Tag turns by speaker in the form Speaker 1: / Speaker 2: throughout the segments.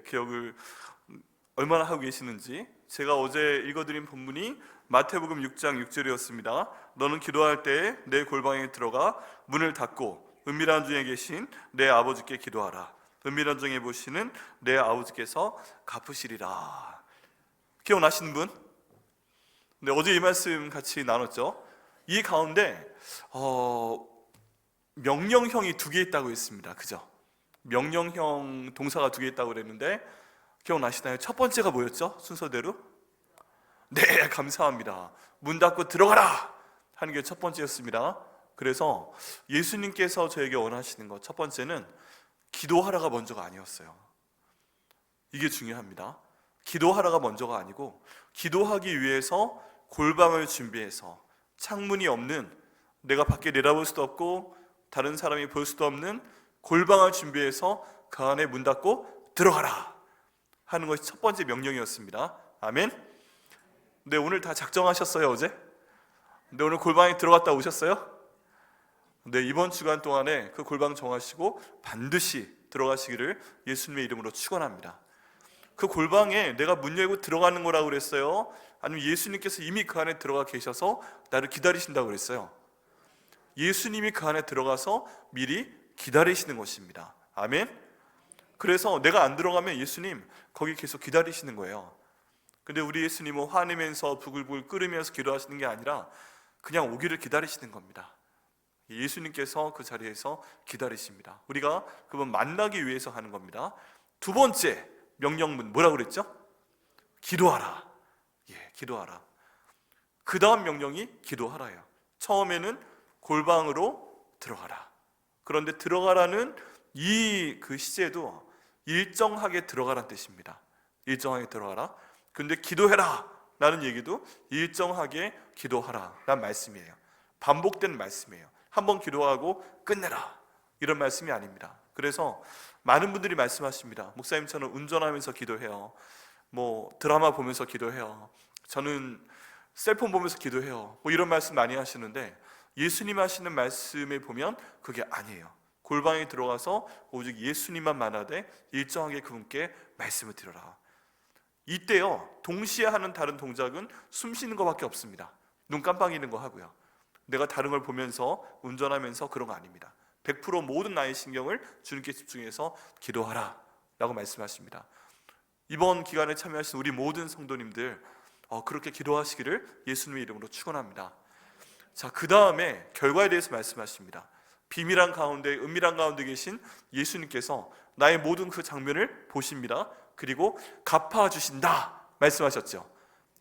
Speaker 1: 기억을 얼마나 하고 계시는지. 제가 어제 읽어드린 본문이 마태복음 6장 6절이었습니다. 너는 기도할 때에 내 골방에 들어가 문을 닫고 은밀한 중에 계신 내 아버지께 기도하라. 은밀한 중에 보시는 내 아버지께서 갚으시리라. 기억나시는 분? 네, 어제 이 말씀 같이 나눴죠. 이 가운데 명령형이 두 개 있다고 했습니다. 그죠? 명령형 동사가 두 개 있다고 그랬는데 기억나시나요? 첫 번째가 뭐였죠? 순서대로? 네, 감사합니다. 문 닫고 들어가라 하는 게 첫 번째였습니다. 그래서 예수님께서 저에게 원하시는 것, 첫 번째는 기도하라가 먼저가 아니었어요. 이게 중요합니다. 기도하라가 먼저가 아니고 기도하기 위해서 골방을 준비해서 창문이 없는, 내가 밖에 내다볼 수도 없고 다른 사람이 볼 수도 없는 골방을 준비해서 그 안에 문 닫고 들어가라 하는 것이 첫 번째 명령이었습니다. 아멘. 네, 오늘 다 작정하셨어요? 어제? 네, 오늘 골방에 들어갔다 오셨어요? 네, 이번 주간 동안에 그 골방 정하시고 반드시 들어가시기를 예수님의 이름으로 축원합니다. 그 골방에 내가 문 열고 들어가는 거라고 그랬어요? 아니면 예수님께서 이미 그 안에 들어가 계셔서 나를 기다리신다고 그랬어요? 예수님이 그 안에 들어가서 미리 기다리시는 것입니다. 아멘. 그래서 내가 안 들어가면 예수님 거기 계속 기다리시는 거예요. 근데 우리 예수님은 화내면서 부글부글 끓으면서 기도하시는 게 아니라 그냥 오기를 기다리시는 겁니다. 예수님께서 그 자리에서 기다리십니다. 우리가 그분 만나기 위해서 하는 겁니다. 두 번째 명령문 뭐라고 그랬죠? 기도하라. 예, 기도하라. 그 다음 명령이 기도하라예요. 처음에는 골방으로 들어가라. 그런데 들어가라는 그 시제도 일정하게 들어가라는 뜻입니다. 일정하게 들어가라. 근데 기도해라 라는 얘기도 일정하게 기도하라 라는 말씀이에요. 반복되는 말씀이에요. 한번 기도하고 끝내라 이런 말씀이 아닙니다. 그래서 많은 분들이 말씀하십니다. 목사님, 저는 운전하면서 기도해요. 드라마 보면서 기도해요. 저는 셀폰 보면서 기도해요. 이런 말씀 많이 하시는데 예수님 하시는 말씀에 보면 그게 아니에요. 골방에 들어가서 오직 예수님만 만나되 일정하게 그분께 말씀을 드려라. 이때요, 동시에 하는 다른 동작은 숨 쉬는 것밖에 없습니다. 눈 깜빡이는 거 하고요. 내가 다른 걸 보면서 운전하면서 그런 거 아닙니다. 100% 모든 나의 신경을 주님께 집중해서 기도하라 라고 말씀하십니다. 이번 기간에 참여하신 우리 모든 성도님들 그렇게 기도하시기를 예수님의 이름으로 축원합니다. 자, 그 다음에 결과에 대해서 말씀하십니다. 비밀한 가운데, 은밀한 가운데 계신 예수님께서 나의 모든 그 장면을 보십니다. 그리고 갚아주신다 말씀하셨죠.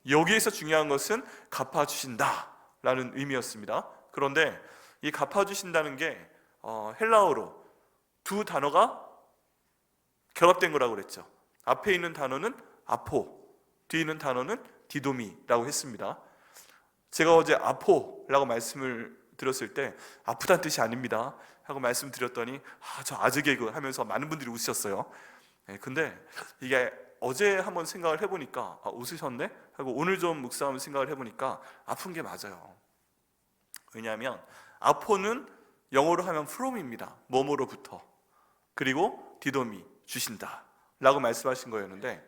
Speaker 1: 여기에서 중요한 것은 갚아주신다 라는 의미였습니다. 그런데 이 갚아주신다는 게 헬라어로 두 단어가 결합된 거라고 그랬죠. 앞에 있는 단어는 아포, 뒤에 있는 단어는 디도미라고 했습니다. 제가 어제 아포라고 말씀을 드렸을 때 아프다는 뜻이 아닙니다 하고 말씀드렸더니 저 아재 개그 하면서 많은 분들이 웃으셨어요. 근데 이게 어제 한번 생각을 해보니까 웃으셨네? 하고 오늘 좀 묵상하면서 생각을 해보니까 아픈 게 맞아요. 왜냐하면 아포는 영어로 하면 from입니다. 뭐뭐로부터. 그리고 디도미, 주신다 라고 말씀하신 거였는데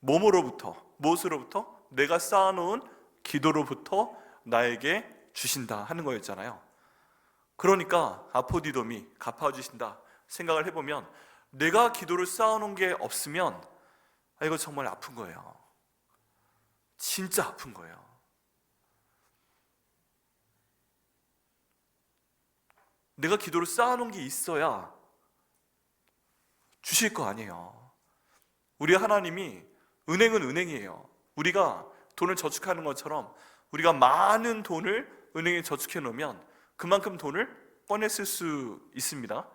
Speaker 1: 뭐뭐로부터, 무엇으로부터? 내가 쌓아놓은 기도로부터 나에게 주신다 하는 거였잖아요. 그러니까 아포디도미, 갚아주신다 생각을 해보면 내가 기도를 쌓아놓은 게 없으면 이거 정말 아픈 거예요. 진짜 아픈 거예요. 내가 기도를 쌓아놓은 게 있어야 주실 거 아니에요. 우리 하나님이 은행은 은행이에요. 우리가 돈을 저축하는 것처럼 우리가 많은 돈을 은행에 저축해 놓으면 그만큼 돈을 꺼내 쓸 수 있습니다.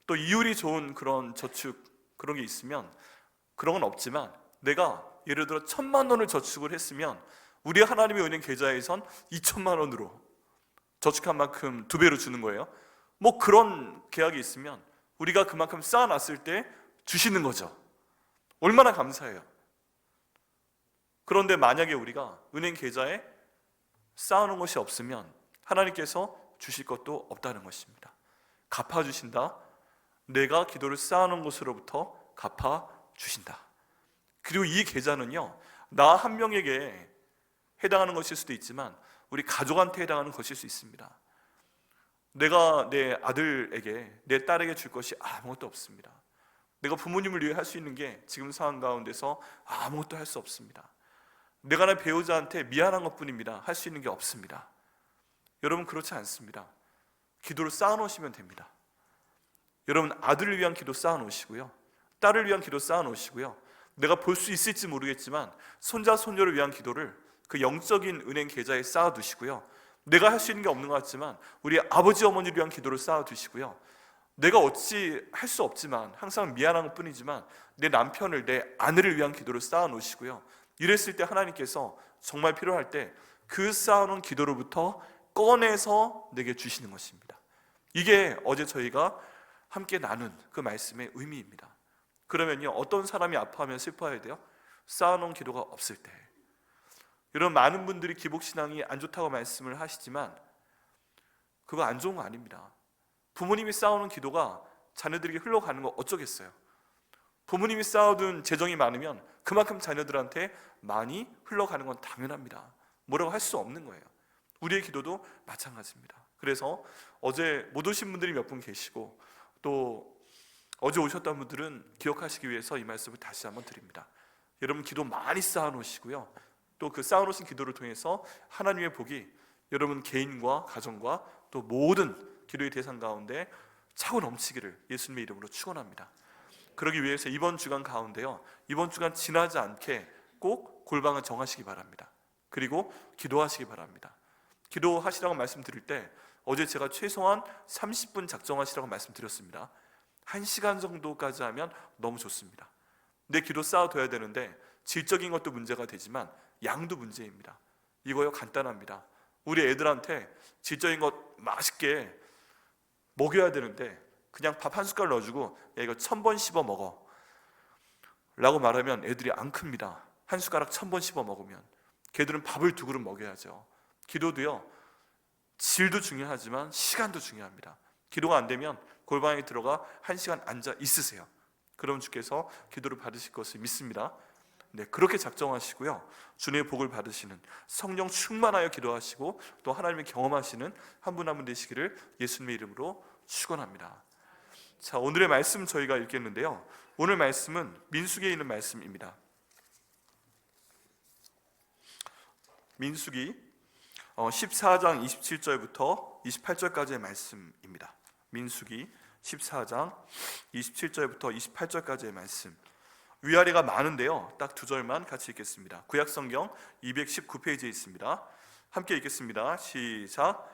Speaker 1: 또 이율이 좋은 그런 저축 그런 게 있으면 그런 건 없지만 내가 예를 들어 1,000만 원을 저축을 했으면 우리 하나님의 은행 계좌에선 2,000만 원으로 저축한 만큼 2배로 주는 거예요. 그런 계약이 있으면 우리가 그만큼 쌓아놨을 때 주시는 거죠. 얼마나 감사해요. 그런데 만약에 우리가 은행 계좌에 쌓아놓은 것이 없으면 하나님께서 주실 것도 없다는 것입니다. 갚아주신다. 내가 기도를 쌓아놓은 것으로부터 갚아주신다. 주신다. 그리고 이 계좌는요, 나 한 명에게 해당하는 것일 수도 있지만 우리 가족한테 해당하는 것일 수 있습니다. 내가 내 아들에게, 내 딸에게 줄 것이 아무것도 없습니다. 내가 부모님을 위해 할 수 있는 게 지금 상황 가운데서 아무것도 할 수 없습니다. 내가 내 배우자한테 미안한 것뿐입니다. 할 수 있는 게 없습니다. 여러분, 그렇지 않습니다. 기도를 쌓아놓으시면 됩니다. 여러분, 아들을 위한 기도 쌓아놓으시고요, 딸을 위한 기도 쌓아놓으시고요, 내가 볼 수 있을지 모르겠지만 손자 손녀를 위한 기도를 그 영적인 은행 계좌에 쌓아두시고요, 내가 할 수 있는 게 없는 것 같지만 우리 아버지 어머니를 위한 기도를 쌓아두시고요, 내가 어찌 할 수 없지만 항상 미안한 것 뿐이지만 내 남편을, 내 아내를 위한 기도를 쌓아놓으시고요, 이랬을 때 하나님께서 정말 필요할 때 그 쌓아놓은 기도로부터 꺼내서 내게 주시는 것입니다. 이게 어제 저희가 함께 나눈 그 말씀의 의미입니다. 그러면요, 어떤 사람이 아파하면 슬퍼해야 돼요? 쌓아놓은 기도가 없을 때. 여러분, 많은 분들이 기복신앙이 안 좋다고 말씀을 하시지만 그거 안 좋은 거 아닙니다. 부모님이 쌓아놓은 기도가 자녀들에게 흘러가는 거 어쩌겠어요? 부모님이 쌓아둔 재정이 많으면 그만큼 자녀들한테 많이 흘러가는 건 당연합니다. 뭐라고 할 수 없는 거예요. 우리의 기도도 마찬가지입니다. 그래서 어제 못 오신 분들이 몇 분 계시고 또 어제 오셨던 분들은 기억하시기 위해서 이 말씀을 다시 한번 드립니다. 여러분, 기도 많이 쌓아놓으시고요, 또 그 쌓아놓으신 기도를 통해서 하나님의 복이 여러분 개인과 가정과 또 모든 기도의 대상 가운데 차고 넘치기를 예수님의 이름으로 축원합니다. 그러기 위해서 이번 주간 가운데요, 이번 주간 지나지 않게 꼭 골방을 정하시기 바랍니다. 그리고 기도하시기 바랍니다. 기도하시라고 말씀드릴 때 어제 제가 최소한 30분 작정하시라고 말씀드렸습니다. 1시간 정도까지 하면 너무 좋습니다. 내 기도 쌓아둬야 되는데 질적인 것도 문제가 되지만 양도 문제입니다. 이거요, 간단합니다. 우리 애들한테 질적인 것 맛있게 먹여야 되는데 그냥 밥 한 숟갈 넣어주고 야, 이거 1000번 씹어 먹어 라고 말하면 애들이 안 큽니다. 한 숟가락 1000번 씹어 먹으면. 걔들은 밥을 2그릇 먹여야죠. 기도도요, 질도 중요하지만 시간도 중요합니다. 기도가 안 되면 골방에 들어가 1시간 앉아 있으세요. 그럼 주께서 기도를 받으실 것을 믿습니다. 네, 그렇게 작정하시고요, 주님의 복을 받으시는, 성령 충만하여 기도하시고 또 하나님의 경험하시는 한 분 한 분 되시기를 예수님의 이름으로 축원합니다. 자, 오늘의 말씀 저희가 읽겠는데요, 오늘 말씀은 민수기에 있는 말씀입니다. 민수기 14장 27절부터 28절까지의 말씀입니다. 민수기 14장 27절부터 28절까지의 말씀, 위아래가 많은데요, 딱 2절만 같이 읽겠습니다. 구약성경 219페이지에 있습니다. 함께 읽겠습니다. 시작.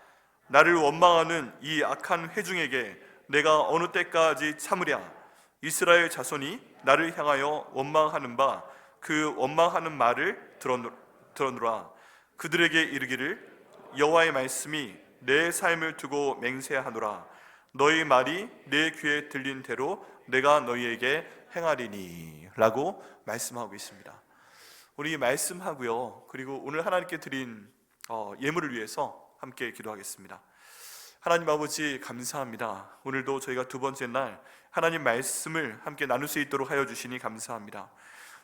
Speaker 1: 나를 원망하는 이 악한 회중에게 내가 어느 때까지 참으랴. 이스라엘 자손이 나를 향하여 원망하는 바 그 원망하는 말을 들어노라. 그들에게 이르기를 여호와의 말씀이 내 삶을 두고 맹세하노라. 너희 말이 내 귀에 들린 대로 내가 너희에게 행하리니 라고 말씀하고 있습니다. 우리 말씀하고요, 그리고 오늘 하나님께 드린 예물을 위해서 함께 기도하겠습니다. 하나님 아버지, 감사합니다. 오늘도 저희가 2번째 날 하나님 말씀을 함께 나눌 수 있도록 하여 주시니 감사합니다.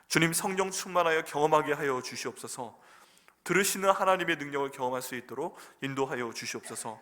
Speaker 1: 주님, 성령 충만하여 경험하게 하여 주시옵소서. 들으시는 하나님의 능력을 경험할 수 있도록 인도하여 주시옵소서.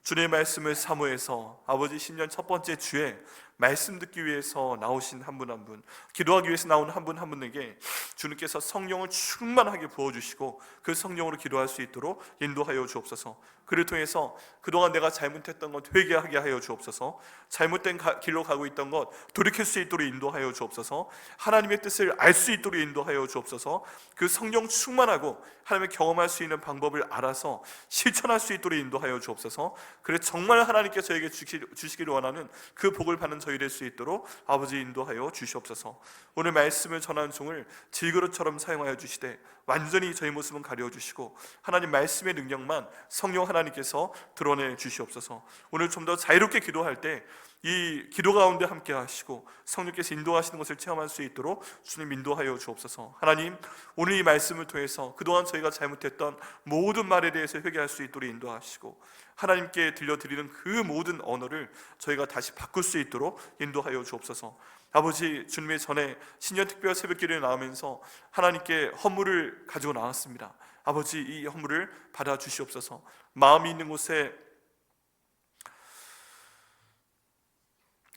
Speaker 1: 주님의 말씀을 사모해서 아버지 신년 첫 번째 주에 말씀 듣기 위해서 나오신 한 분 한 분, 기도하기 위해서 나오는 한 분 한 분에게 주님께서 성령을 충만하게 부어주시고 그 성령으로 기도할 수 있도록 인도하여 주옵소서. 그를 통해서 그동안 내가 잘못했던 것 회개하게 하여 주옵소서. 잘못된 길로 가고 있던 것 돌이킬 수 있도록 인도하여 주옵소서. 하나님의 뜻을 알 수 있도록 인도하여 주옵소서. 그 성령 충만하고 하나님의 경험할 수 있는 방법을 알아서 실천할 수 있도록 인도하여 주옵소서. 그래 정말 하나님께서 저에게 주시기를 원하는 그 복을 받는 저희 될 수 있도록 아버지 인도하여 주시옵소서. 오늘 말씀을 전하는 종을 질그릇처럼 사용하여 주시되 완전히 저희 모습은 가려 주시고 하나님 말씀의 능력만 성령 하나님께서 드러내 주시옵소서. 오늘 좀 더 자유롭게 기도할 때 이 기도 가운데 함께 하시고 성령께서 인도하시는 것을 체험할 수 있도록 주님 인도하여 주옵소서. 하나님, 오늘 이 말씀을 통해서 그동안 저희가 잘못했던 모든 말에 대해서 회개할 수 있도록 인도하시고 하나님께 들려드리는 그 모든 언어를 저희가 다시 바꿀 수 있도록 인도하여 주옵소서. 아버지, 주님의 전에 신년특별 새벽기도에 나오면서 하나님께 헌물을 가지고 나왔습니다. 아버지, 이 헌물을 받아주시옵소서. 마음이 있는 곳에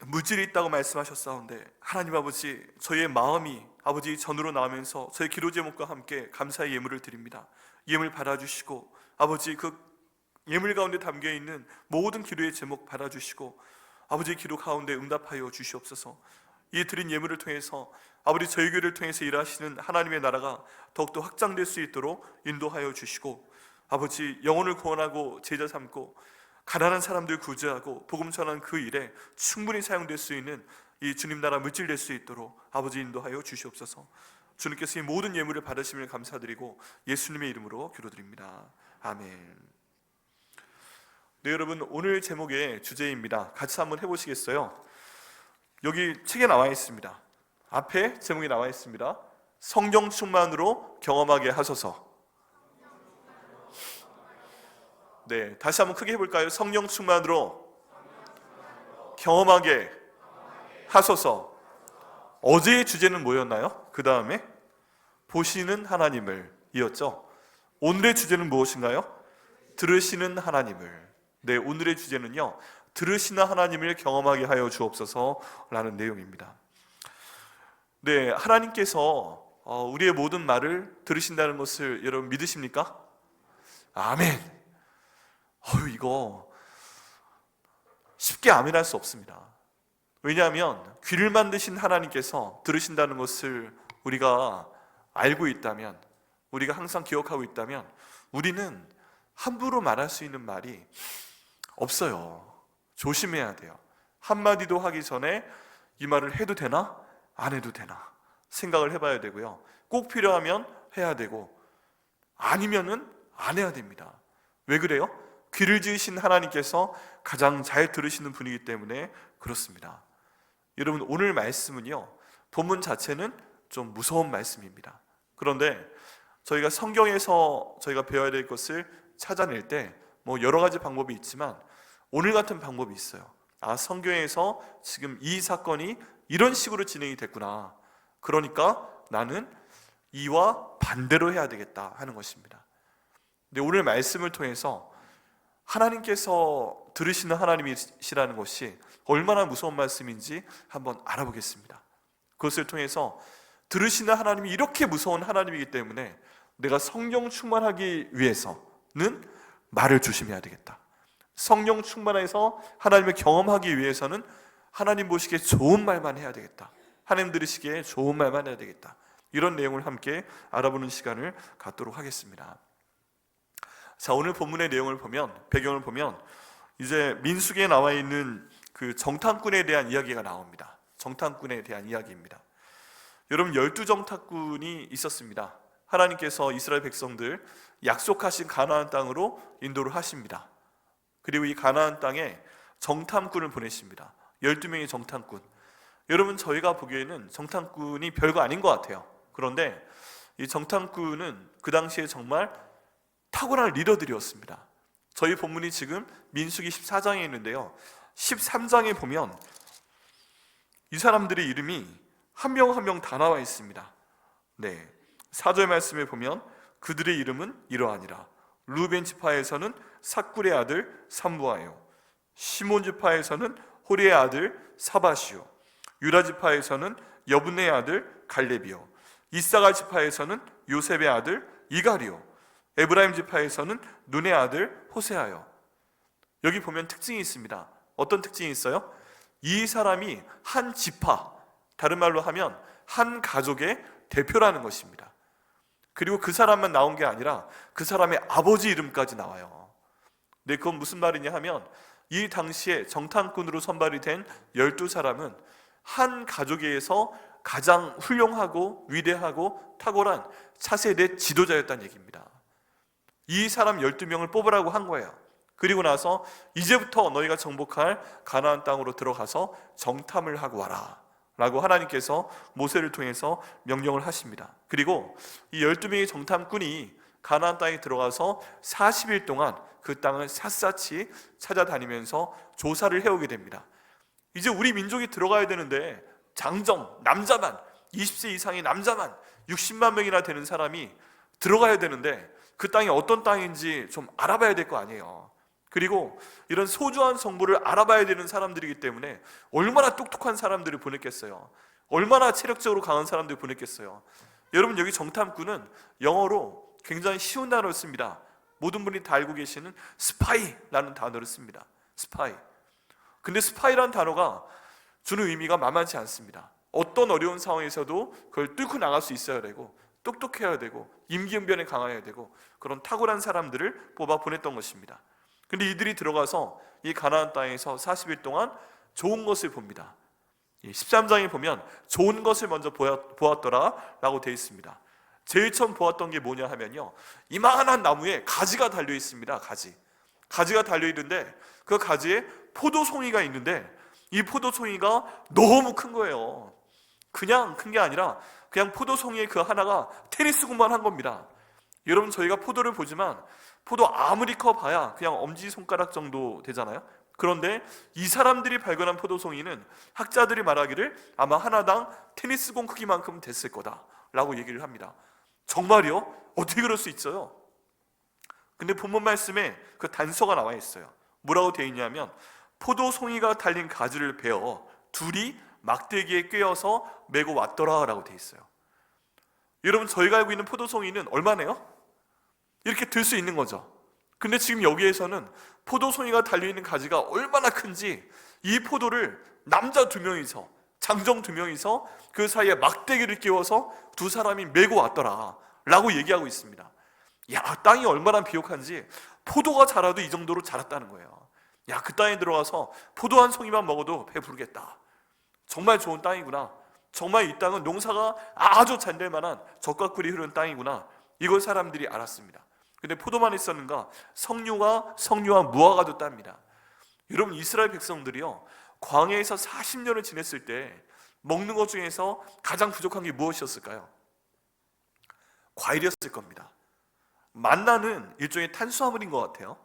Speaker 1: 물질이 있다고 말씀하셨사온데, 하나님 아버지, 저희의 마음이 아버지 전으로 나오면서 저희 기도 제목과 함께 감사의 예물을 드립니다. 예물 받아주시고 아버지, 그 예물 가운데 담겨있는 모든 기도의 제목 받아주시고 아버지, 기도 가운데 응답하여 주시옵소서. 이 드린 예물을 통해서 아버지, 저희 교회를 통해서 일하시는 하나님의 나라가 더욱더 확장될 수 있도록 인도하여 주시고, 아버지, 영혼을 구원하고 제자 삼고 가난한 사람들 구제하고 복음 전하는 그 일에 충분히 사용될 수 있는 이 주님 나라 물질될 수 있도록 아버지 인도하여 주시옵소서. 주님께서 이 모든 예물을 받으심을 감사드리고 예수님의 이름으로 기도드립니다. 아멘. 네, 여러분, 오늘 제목의 주제입니다. 같이 한번 해보시겠어요? 여기 책에 나와 있습니다. 앞에 제목이 나와 있습니다. 성령 충만으로 경험하게 하소서. 네, 다시 한번 크게 해볼까요? 성령 충만으로 경험하게 하소서. 어제의 주제는 뭐였나요? 그 다음에 보시는 하나님을 이었죠. 오늘의 주제는 무엇인가요? 들으시는 하나님을. 네, 오늘의 주제는요, 들으시는 하나님을 경험하게 하여 주옵소서 라는 내용입니다. 네, 하나님께서 우리의 모든 말을 들으신다는 것을 여러분 믿으십니까? 아멘. 이거 쉽게 아멘할 수 없습니다. 왜냐하면 귀를 만드신 하나님께서 들으신다는 것을 우리가 알고 있다면, 우리가 항상 기억하고 있다면, 우리는 함부로 말할 수 있는 말이 없어요. 조심해야 돼요. 한마디도 하기 전에 이 말을 해도 되나? 안 해도 되나? 생각을 해봐야 되고요. 꼭 필요하면 해야 되고, 아니면은 안 해야 됩니다. 왜 그래요? 귀를 지으신 하나님께서 가장 잘 들으시는 분이기 때문에 그렇습니다. 여러분, 오늘 말씀은요, 본문 자체는 좀 무서운 말씀입니다. 그런데 저희가 성경에서 저희가 배워야 될 것을 찾아낼 때 여러 가지 방법이 있지만 오늘 같은 방법이 있어요. 성경에서 지금 이 사건이 이런 식으로 진행이 됐구나. 그러니까 나는 이와 반대로 해야 되겠다 하는 것입니다. 근데 오늘 말씀을 통해서 하나님께서 들으시는 하나님이시라는 것이 얼마나 무서운 말씀인지 한번 알아보겠습니다. 그것을 통해서 들으시는 하나님이 이렇게 무서운 하나님이기 때문에 내가 성령 충만하기 위해서는 말을 조심해야 되겠다. 성령 충만해서 하나님을 경험하기 위해서는 하나님 보시기에 좋은 말만 해야 되겠다. 하나님 들으시기에 좋은 말만 해야 되겠다. 이런 내용을 함께 알아보는 시간을 갖도록 하겠습니다. 자, 오늘 본문의 내용을 보면, 배경을 보면 이제 민수기에 나와 있는 그 정탐꾼에 대한 이야기가 나옵니다. 정탐꾼에 대한 이야기입니다. 여러분, 12정탐꾼이 있었습니다. 하나님께서 이스라엘 백성들 약속하신 가나안 땅으로 인도를 하십니다. 그리고 이 가나안 땅에 정탐꾼을 보내십니다. 12명의 정탐꾼. 여러분, 저희가 보기에는 정탐꾼이 별거 아닌 것 같아요. 그런데 이 정탐꾼은 그 당시에 정말 탁월한 리더들이었습니다. 저희 본문이 지금 민수기 14장에 있는데요, 13장에 보면 이 사람들의 이름이 한 명 한 명 다 나와 있습니다. 네, 4절 말씀에 보면 그들의 이름은 이러하니라. 루벤 지파에서는 삭굴의 아들 삼부아요, 시몬 지파에서는 호리의 아들 사바시오, 유다 지파에서는 여분의 아들 갈렙이요, 이사갈 지파에서는 요셉의 아들 이갈이요, 에브라임 지파에서는 눈의 아들 호세아요. 여기 보면 특징이 있습니다. 어떤 특징이 있어요? 이 사람이 한 지파, 다른 말로 하면 한 가족의 대표라는 것입니다. 그리고 그 사람만 나온 게 아니라 그 사람의 아버지 이름까지 나와요. 근데 그건 무슨 말이냐 하면, 이 당시에 정탐꾼으로 선발이 된 12사람은 한 가족에서 가장 훌륭하고 위대하고 탁월한 차세대 지도자였다는 얘기입니다. 이 사람 12명을 뽑으라고 한 거예요. 그리고 나서 이제부터 너희가 정복할 가나안 땅으로 들어가서 정탐을 하고 와라 라고 하나님께서 모세를 통해서 명령을 하십니다. 그리고 이 12명의 정탐꾼이 가나안 땅에 들어가서 40일 동안 그 땅을 샅샅이 찾아다니면서 조사를 해오게 됩니다. 이제 우리 민족이 들어가야 되는데 장정, 남자만 20세 이상의 남자만 60만 명이나 되는 사람이 들어가야 되는데 그 땅이 어떤 땅인지 좀 알아봐야 될 거 아니에요. 그리고 이런 소중한 정보를 알아봐야 되는 사람들이기 때문에 얼마나 똑똑한 사람들을 보냈겠어요. 얼마나 체력적으로 강한 사람들을 보냈겠어요. 여러분, 여기 정탐꾼은 영어로 굉장히 쉬운 단어를 씁니다. 모든 분이 다 알고 계시는 스파이라는 단어를 씁니다. 스파이. 근데 스파이라는 단어가 주는 의미가 만만치 않습니다. 어떤 어려운 상황에서도 그걸 뚫고 나갈 수 있어야 되고, 똑똑해야 되고, 임기응변에 강해야 되고, 그런 탁월한 사람들을 뽑아 보냈던 것입니다. 근데 이들이 들어가서 이 가나안 땅에서 40일 동안 좋은 것을 봅니다. 13장에 보면 좋은 것을 먼저 보았더라 라고 되어 있습니다. 제일 처음 보았던 게 뭐냐 하면요, 이만한 나무에 가지가 달려 있습니다. 가지가 달려 있는데 그 가지에 포도송이가 있는데 이 포도송이가 너무 큰 거예요. 그냥 큰 게 아니라 그냥 포도송이의 그 하나가 테니스공만 한 겁니다. 여러분, 저희가 포도를 보지만 포도 아무리 커봐야 그냥 엄지손가락 정도 되잖아요. 그런데 이 사람들이 발견한 포도송이는 학자들이 말하기를 아마 하나당 테니스공 크기만큼 됐을 거다라고 얘기를 합니다. 정말이요? 어떻게 그럴 수 있어요? 근데 본문 말씀에 그 단서가 나와 있어요. 뭐라고 되어 있냐면 포도송이가 달린 가지를 베어 둘이 막대기에 꿰어서 메고 왔더라 라고 되어 있어요. 여러분, 저희가 알고 있는 포도송이는 얼마네요? 이렇게 들 수 있는 거죠. 근데 지금 여기에서는 포도송이가 달려있는 가지가 얼마나 큰지 이 포도를 남자 2명이서, 장정 2명이서 그 사이에 막대기를 끼워서 두 사람이 메고 왔더라 라고 얘기하고 있습니다. 야, 땅이 얼마나 비옥한지 포도가 자라도 이 정도로 자랐다는 거예요. 야, 그 땅에 들어가서 포도 한 송이만 먹어도 배부르겠다. 정말 좋은 땅이구나. 정말 이 땅은 농사가 아주 잘 될 만한 젖과 꿀이 흐르는 땅이구나. 이걸 사람들이 알았습니다. 근데 포도만 있었는가? 석류와 무화과도 땁니다. 여러분, 이스라엘 백성들이요, 광야에서 40년을 지냈을 때 먹는 것 중에서 가장 부족한 게 무엇이었을까요? 과일이었을 겁니다. 만나는 일종의 탄수화물인 것 같아요.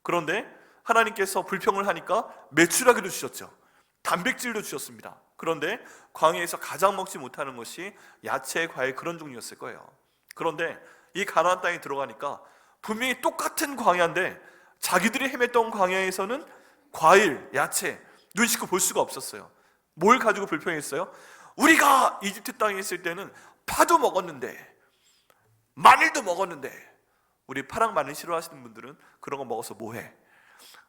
Speaker 1: 그런데 하나님께서 불평을 하니까 메추라기도 주셨죠. 단백질도 주셨습니다. 그런데 광야에서 가장 먹지 못하는 것이 야채, 과일 그런 종류였을 거예요. 그런데 이 가나안 땅에 들어가니까 분명히 똑같은 광야인데 자기들이 헤맸던 광야에서는 과일, 야채 눈 씻고 볼 수가 없었어요. 뭘 가지고 불평했어요? 우리가 이집트 땅에 있을 때는 파도 먹었는데, 마늘도 먹었는데, 우리 파랑 마늘 싫어하시는 분들은 그런 거 먹어서 뭐해?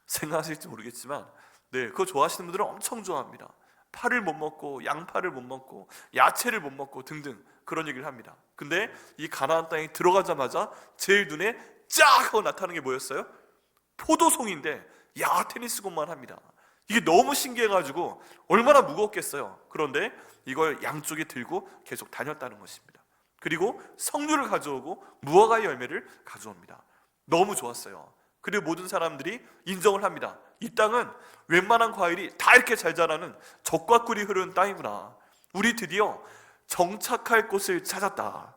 Speaker 1: 생각하실지 모르겠지만 그거 좋아하시는 분들은 엄청 좋아합니다. 파를 못 먹고, 양파를 못 먹고, 야채를 못 먹고 등등 그런 얘기를 합니다. 근데 이 가나안 땅에 들어가자마자 제일 눈에 쫙 하고 나타나는 게 뭐였어요? 포도송인데 테니스공만 합니다. 이게 너무 신기해가지고 얼마나 무겁겠어요. 그런데 이걸 양쪽에 들고 계속 다녔다는 것입니다. 그리고 석류를 가져오고 무화과의 열매를 가져옵니다. 너무 좋았어요. 그리고 모든 사람들이 인정을 합니다. 이 땅은 웬만한 과일이 다 이렇게 잘 자라는 젖과 꿀이 흐르는 땅이구나. 우리 드디어 정착할 곳을 찾았다.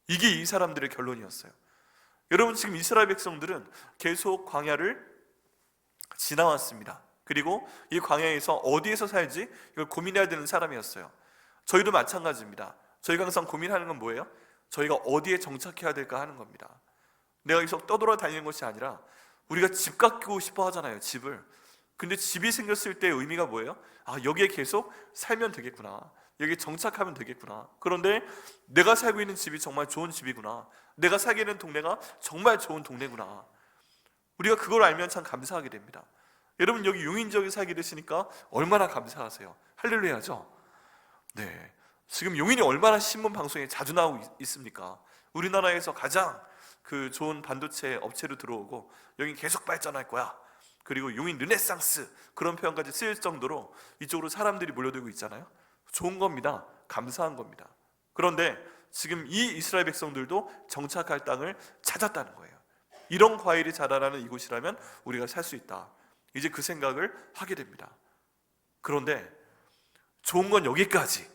Speaker 1: 이게 이 사람들의 결론이었어요. 여러분, 지금 이스라엘 백성들은 계속 광야를 지나왔습니다. 그리고 이 광야에서 어디에서 살지 이걸 고민해야 되는 사람이었어요. 저희도 마찬가지입니다. 저희가 항상 고민하는 건 뭐예요? 저희가 어디에 정착해야 될까 하는 겁니다. 내가 계속 떠돌아다니는 것이 아니라 우리가 집 갖고 싶어 하잖아요, 집을. 근데 집이 생겼을 때 의미가 뭐예요? 여기에 계속 살면 되겠구나, 여기에 정착하면 되겠구나. 그런데 내가 살고 있는 집이 정말 좋은 집이구나, 내가 살게 되는 동네가 정말 좋은 동네구나. 우리가 그걸 알면 참 감사하게 됩니다. 여러분, 여기 용인 지역에 살게 되시니까 얼마나 감사하세요. 할렐루야죠. 네, 지금 용인이 얼마나 신문 방송에 자주 나오고 있습니까? 우리나라에서 가장 그 좋은 반도체 업체로 들어오고 여긴 계속 발전할 거야. 그리고 용인 르네상스 그런 표현까지 쓰일 정도로 이쪽으로 사람들이 몰려들고 있잖아요. 좋은 겁니다. 감사한 겁니다. 그런데 지금 이 이스라엘 백성들도 정착할 땅을 찾았다는 거예요. 이런 과일이 자라나는 이곳이라면 우리가 살 수 있다. 이제 그 생각을 하게 됩니다. 그런데 좋은 건 여기까지.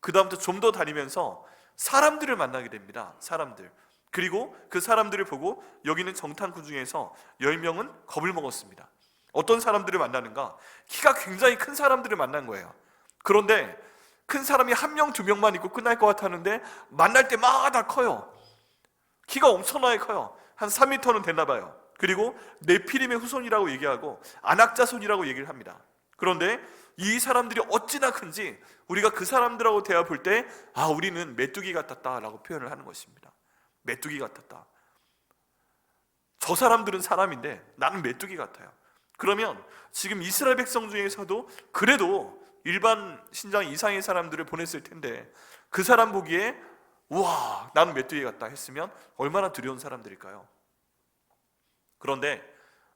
Speaker 1: 그 다음부터 좀 더 다니면서 사람들을 만나게 됩니다. 사람들. 그리고 그 사람들을 보고 여기는 정탐꾼 중에서 10명은 겁을 먹었습니다. 어떤 사람들을 만나는가? 키가 굉장히 큰 사람들을 만난 거예요. 그런데 큰 사람이 한 명, 두 명만 있고 끝날 것 같았는데 만날 때마다 커요. 키가 엄청나게 커요. 한 3m는 됐나 봐요. 그리고 네피림의 후손이라고 얘기하고 안악자손이라고 얘기를 합니다. 그런데 이 사람들이 어찌나 큰지 우리가 그 사람들하고 대화 볼 때 우리는 메뚜기 같았다라고 표현을 하는 것입니다. 메뚜기 같았다. 저 사람들은 사람인데 나는 메뚜기 같아요. 그러면 지금 이스라엘 백성 중에서도 그래도 일반 신장 이상의 사람들을 보냈을 텐데 그 사람 보기에 우와 나는 메뚜기 같다 했으면 얼마나 두려운 사람들일까요? 그런데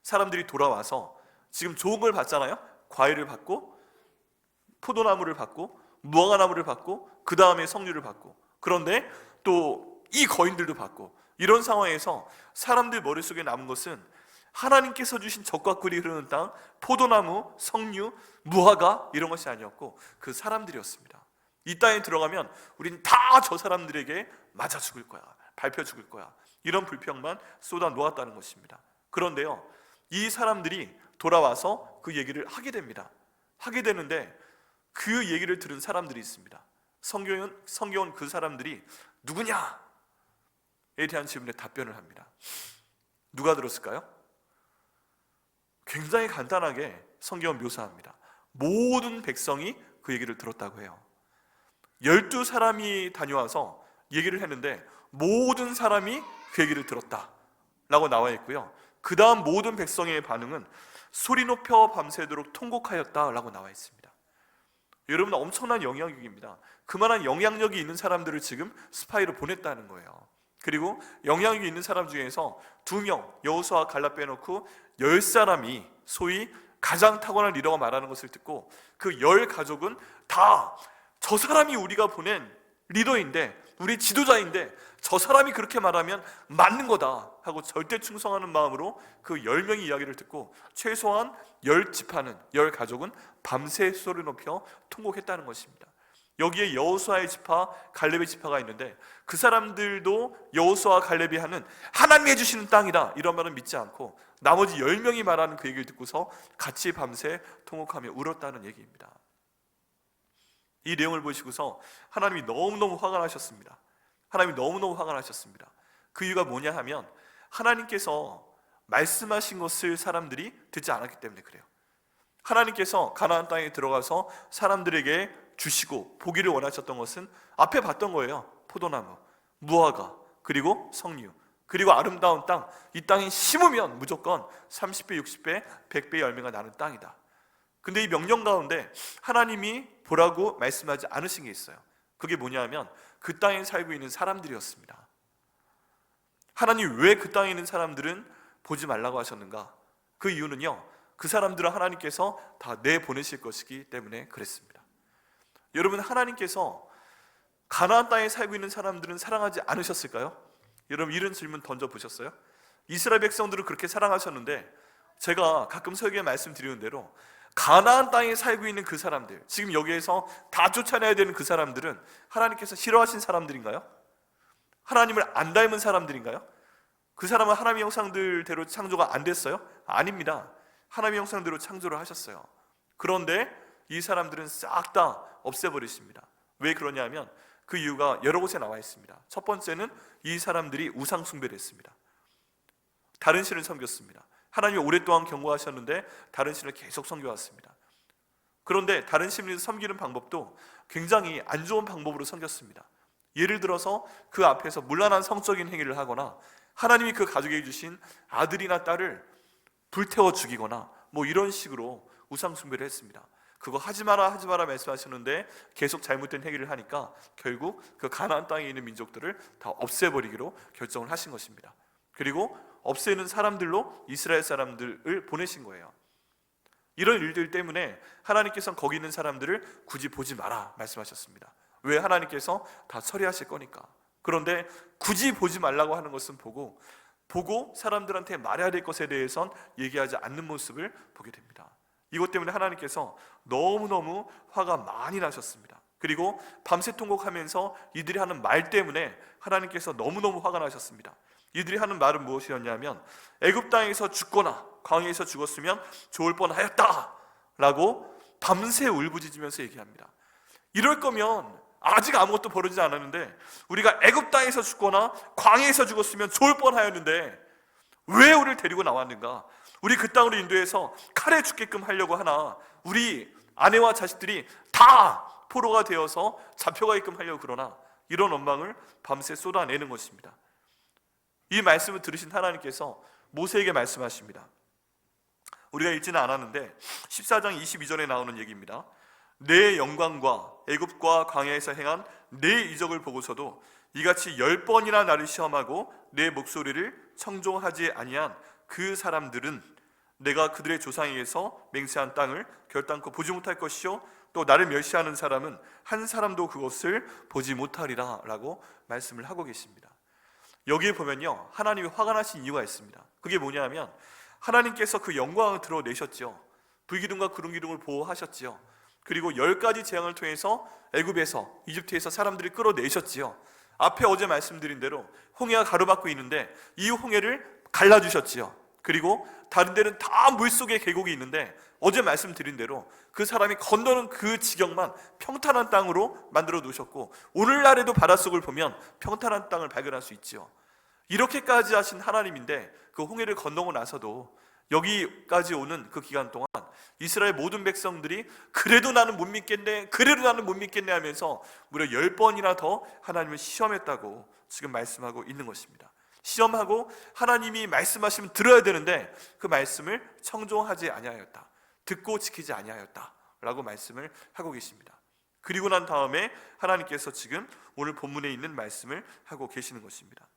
Speaker 1: 사람들이 돌아와서 지금 좋은 걸 받잖아요. 과일을 받고 포도나무를 받고 무화과나무를 받고 그 다음에 석류를 받고, 그런데 또 이 거인들도 받고, 이런 상황에서 사람들 머릿속에 남은 것은 하나님께서 주신 젖과 꿀이 흐르는 땅, 포도나무, 석류, 무화과 이런 것이 아니었고 그 사람들이었습니다. 이 땅에 들어가면 우린 다 저 사람들에게 맞아 죽을 거야, 밟혀 죽을 거야, 이런 불평만 쏟아 놓았다는 것입니다. 그런데요, 이 사람들이 돌아와서 그 얘기를 하게 됩니다. 하게 되는데 그 얘기를 들은 사람들이 있습니다. 성경은 그 사람들이 누구냐에 대한 질문에 답변을 합니다. 누가 들었을까요? 굉장히 간단하게 성경은 묘사합니다. 모든 백성이 그 얘기를 들었다고 해요. 12사람이 다녀와서 얘기를 했는데 모든 사람이 그 얘기를 들었다라고 나와 있고요. 그 다음 모든 백성의 반응은 소리 높여 밤새도록 통곡하였다라고 나와 있습니다. 여러분, 엄청난 영향력입니다. 그만한 영향력이 있는 사람들을 지금 스파이로 보냈다는 거예요. 그리고 영향력이 있는 사람 중에서 2명, 여호수아와 갈렙 빼놓고 10사람이 소위 가장 탁월한 리더가 말하는 것을 듣고 그 10가족은 다 저 사람이 우리가 보낸 리더인데, 우리 지도자인데 저 사람이 그렇게 말하면 맞는 거다 하고 절대 충성하는 마음으로 그 10명의 이야기를 듣고 최소한 10지파는, 10가족은 밤새 소리 높여 통곡했다는 것입니다. 여기에 여호수아의 지파, 갈렙의 지파가 있는데 그 사람들도 여호수아와 갈렙이 하는 하나님이 해주시는 땅이다 이런 말은 믿지 않고 나머지 10명이 말하는 그 얘기를 듣고서 같이 밤새 통곡하며 울었다는 얘기입니다. 이 내용을 보시고서 하나님이 너무너무 화가 나셨습니다. 하나님이 너무너무 화가 나셨습니다. 그 이유가 뭐냐 하면 하나님께서 말씀하신 것을 사람들이 듣지 않았기 때문에 그래요. 하나님께서 가나안 땅에 들어가서 사람들에게 주시고 보기를 원하셨던 것은 앞에 봤던 거예요. 포도나무, 무화과, 그리고 석류, 그리고 아름다운 땅. 이 땅에 심으면 무조건 30배, 60배, 100배의 열매가 나는 땅이다. 근데 이 명령 가운데 하나님이 보라고 말씀하지 않으신 게 있어요. 그게 뭐냐 하면 그 땅에 살고 있는 사람들이었습니다. 하나님 왜 그 땅에 있는 사람들은 보지 말라고 하셨는가? 그 이유는요, 그 사람들은 하나님께서 다 내보내실 것이기 때문에 그랬습니다. 여러분, 하나님께서 가나안 땅에 살고 있는 사람들은 사랑하지 않으셨을까요? 여러분, 이런 질문 던져보셨어요? 이스라엘 백성들을 그렇게 사랑하셨는데 제가 가끔 설교에 말씀드리는 대로 가나안 땅에 살고 있는 그 사람들, 지금 여기에서 다 쫓아내야 되는 그 사람들은 하나님께서 싫어하신 사람들인가요? 하나님을 안 닮은 사람들인가요? 그 사람은 하나님의 형상들대로 창조가 안 됐어요? 아닙니다. 하나님의 형상대로 창조를 하셨어요. 그런데 이 사람들은 싹 다 없애버리십니다. 왜 그러냐면 그 이유가 여러 곳에 나와 있습니다. 첫 번째는 이 사람들이 우상 숭배를 했습니다. 다른 신을 섬겼습니다. 하나님이 오랫동안 경고하셨는데 다른 신을 계속 섬겨왔습니다. 그런데 다른 신을 섬기는 방법도 굉장히 안 좋은 방법으로 섬겼습니다. 예를 들어서 그 앞에서 문란한 성적인 행위를 하거나 하나님이 그 가족에게 주신 아들이나 딸을 불태워 죽이거나 뭐 이런 식으로 우상 숭배를 했습니다. 그거 하지 마라 말씀하셨는데 계속 잘못된 행위를 하니까 결국 그 가나안 땅에 있는 민족들을 다 없애버리기로 결정을 하신 것입니다. 그리고 없애는 사람들로 이스라엘 사람들을 보내신 거예요. 이런 일들 때문에 하나님께서는 거기 있는 사람들을 굳이 보지 마라 말씀하셨습니다. 왜? 하나님께서 다 처리하실 거니까. 그런데 굳이 보지 말라고 하는 것은 보고 사람들한테 말해야 될 것에 대해선 얘기하지 않는 모습을 보게 됩니다. 이것 때문에 하나님께서 너무너무 화가 많이 나셨습니다. 그리고 밤새 통곡하면서 이들이 하는 말 때문에 하나님께서 너무너무 화가 나셨습니다. 이들이 하는 말은 무엇이었냐면 애굽 땅에서 죽거나 광야에서 죽었으면 좋을 뻔하였다 라고 밤새 울부짖으면서 얘기합니다. 이럴 거면 아직 아무것도 벌어지지 않았는데 우리가 애굽 땅에서 죽거나 광야에서 죽었으면 좋을 뻔하였는데 왜 우리를 데리고 나왔는가? 우리 그 땅으로 인도해서 칼에 죽게끔 하려고 하나? 우리 아내와 자식들이 다 포로가 되어서 잡혀가게끔 하려고 그러나? 이런 원망을 밤새 쏟아내는 것입니다. 이 말씀을 들으신 하나님께서 모세에게 말씀하십니다. 우리가 읽지는 않았는데 14장 22절에 나오는 얘기입니다. 내 영광과 애굽과 광야에서 행한 내 이적을 보고서도 이같이 10번이나 나를 시험하고 내 목소리를 청종하지 아니한 그 사람들은 내가 그들의 조상에게서 맹세한 땅을 결단코 보지 못할 것이요 또 나를 멸시하는 사람은 한 사람도 그것을 보지 못하리라 라고 말씀을 하고 계십니다. 여기에 보면요, 하나님이 화가 나신 이유가 있습니다. 그게 뭐냐면 하나님께서 그 영광을 드러내셨죠. 불기둥과 구름기둥을 보호하셨지요. 그리고 10가지 재앙을 통해서 애굽에서, 이집트에서 사람들을 끌어내셨지요. 앞에 어제 말씀드린 대로 홍해가 가로막고 있는데 이 홍해를 갈라주셨지요. 그리고 다른 데는 다 물속에 계곡이 있는데 어제 말씀드린 대로 그 사람이 건너는 그 지경만 평탄한 땅으로 만들어 놓으셨고 오늘날에도 바닷속을 보면 평탄한 땅을 발견할 수 있지요. 이렇게까지 하신 하나님인데 그 홍해를 건너고 나서도 여기까지 오는 그 기간 동안 이스라엘 모든 백성들이 그래도 나는 못 믿겠네 하면서 무려 10번이나 더 하나님을 시험했다고 지금 말씀하고 있는 것입니다. 시험하고 하나님이 말씀하시면 들어야 되는데 그 말씀을 청종하지 아니하였다, 듣고 지키지 아니하였다 라고 말씀을 하고 계십니다. 그리고 난 다음에 하나님께서 지금 오늘 본문에 있는 말씀을 하고 계시는 것입니다.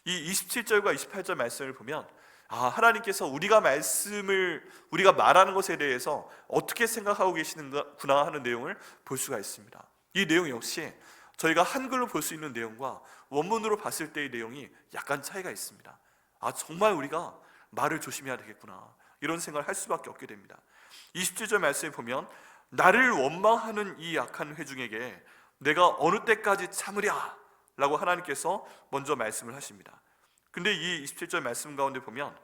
Speaker 1: 이 27절과 28절 말씀을 보면 하나님께서 우리가 말하는 것에 대해서 어떻게 생각하고 계시는구나 하는 내용을 볼 수가 있습니다. 이 내용 역시 저희가 한글로 볼 수 있는 내용과 원문으로 봤을 때의 내용이 약간 차이가 있습니다. 정말 우리가 말을 조심해야 되겠구나 이런 생각을 할 수밖에 없게 됩니다. 27절 말씀에 보면 나를 원망하는 이 악한 회중에게 내가 어느 때까지 참으랴 라고 하나님께서 먼저 말씀을 하십니다. 근데 이 27절 말씀 가운데 보면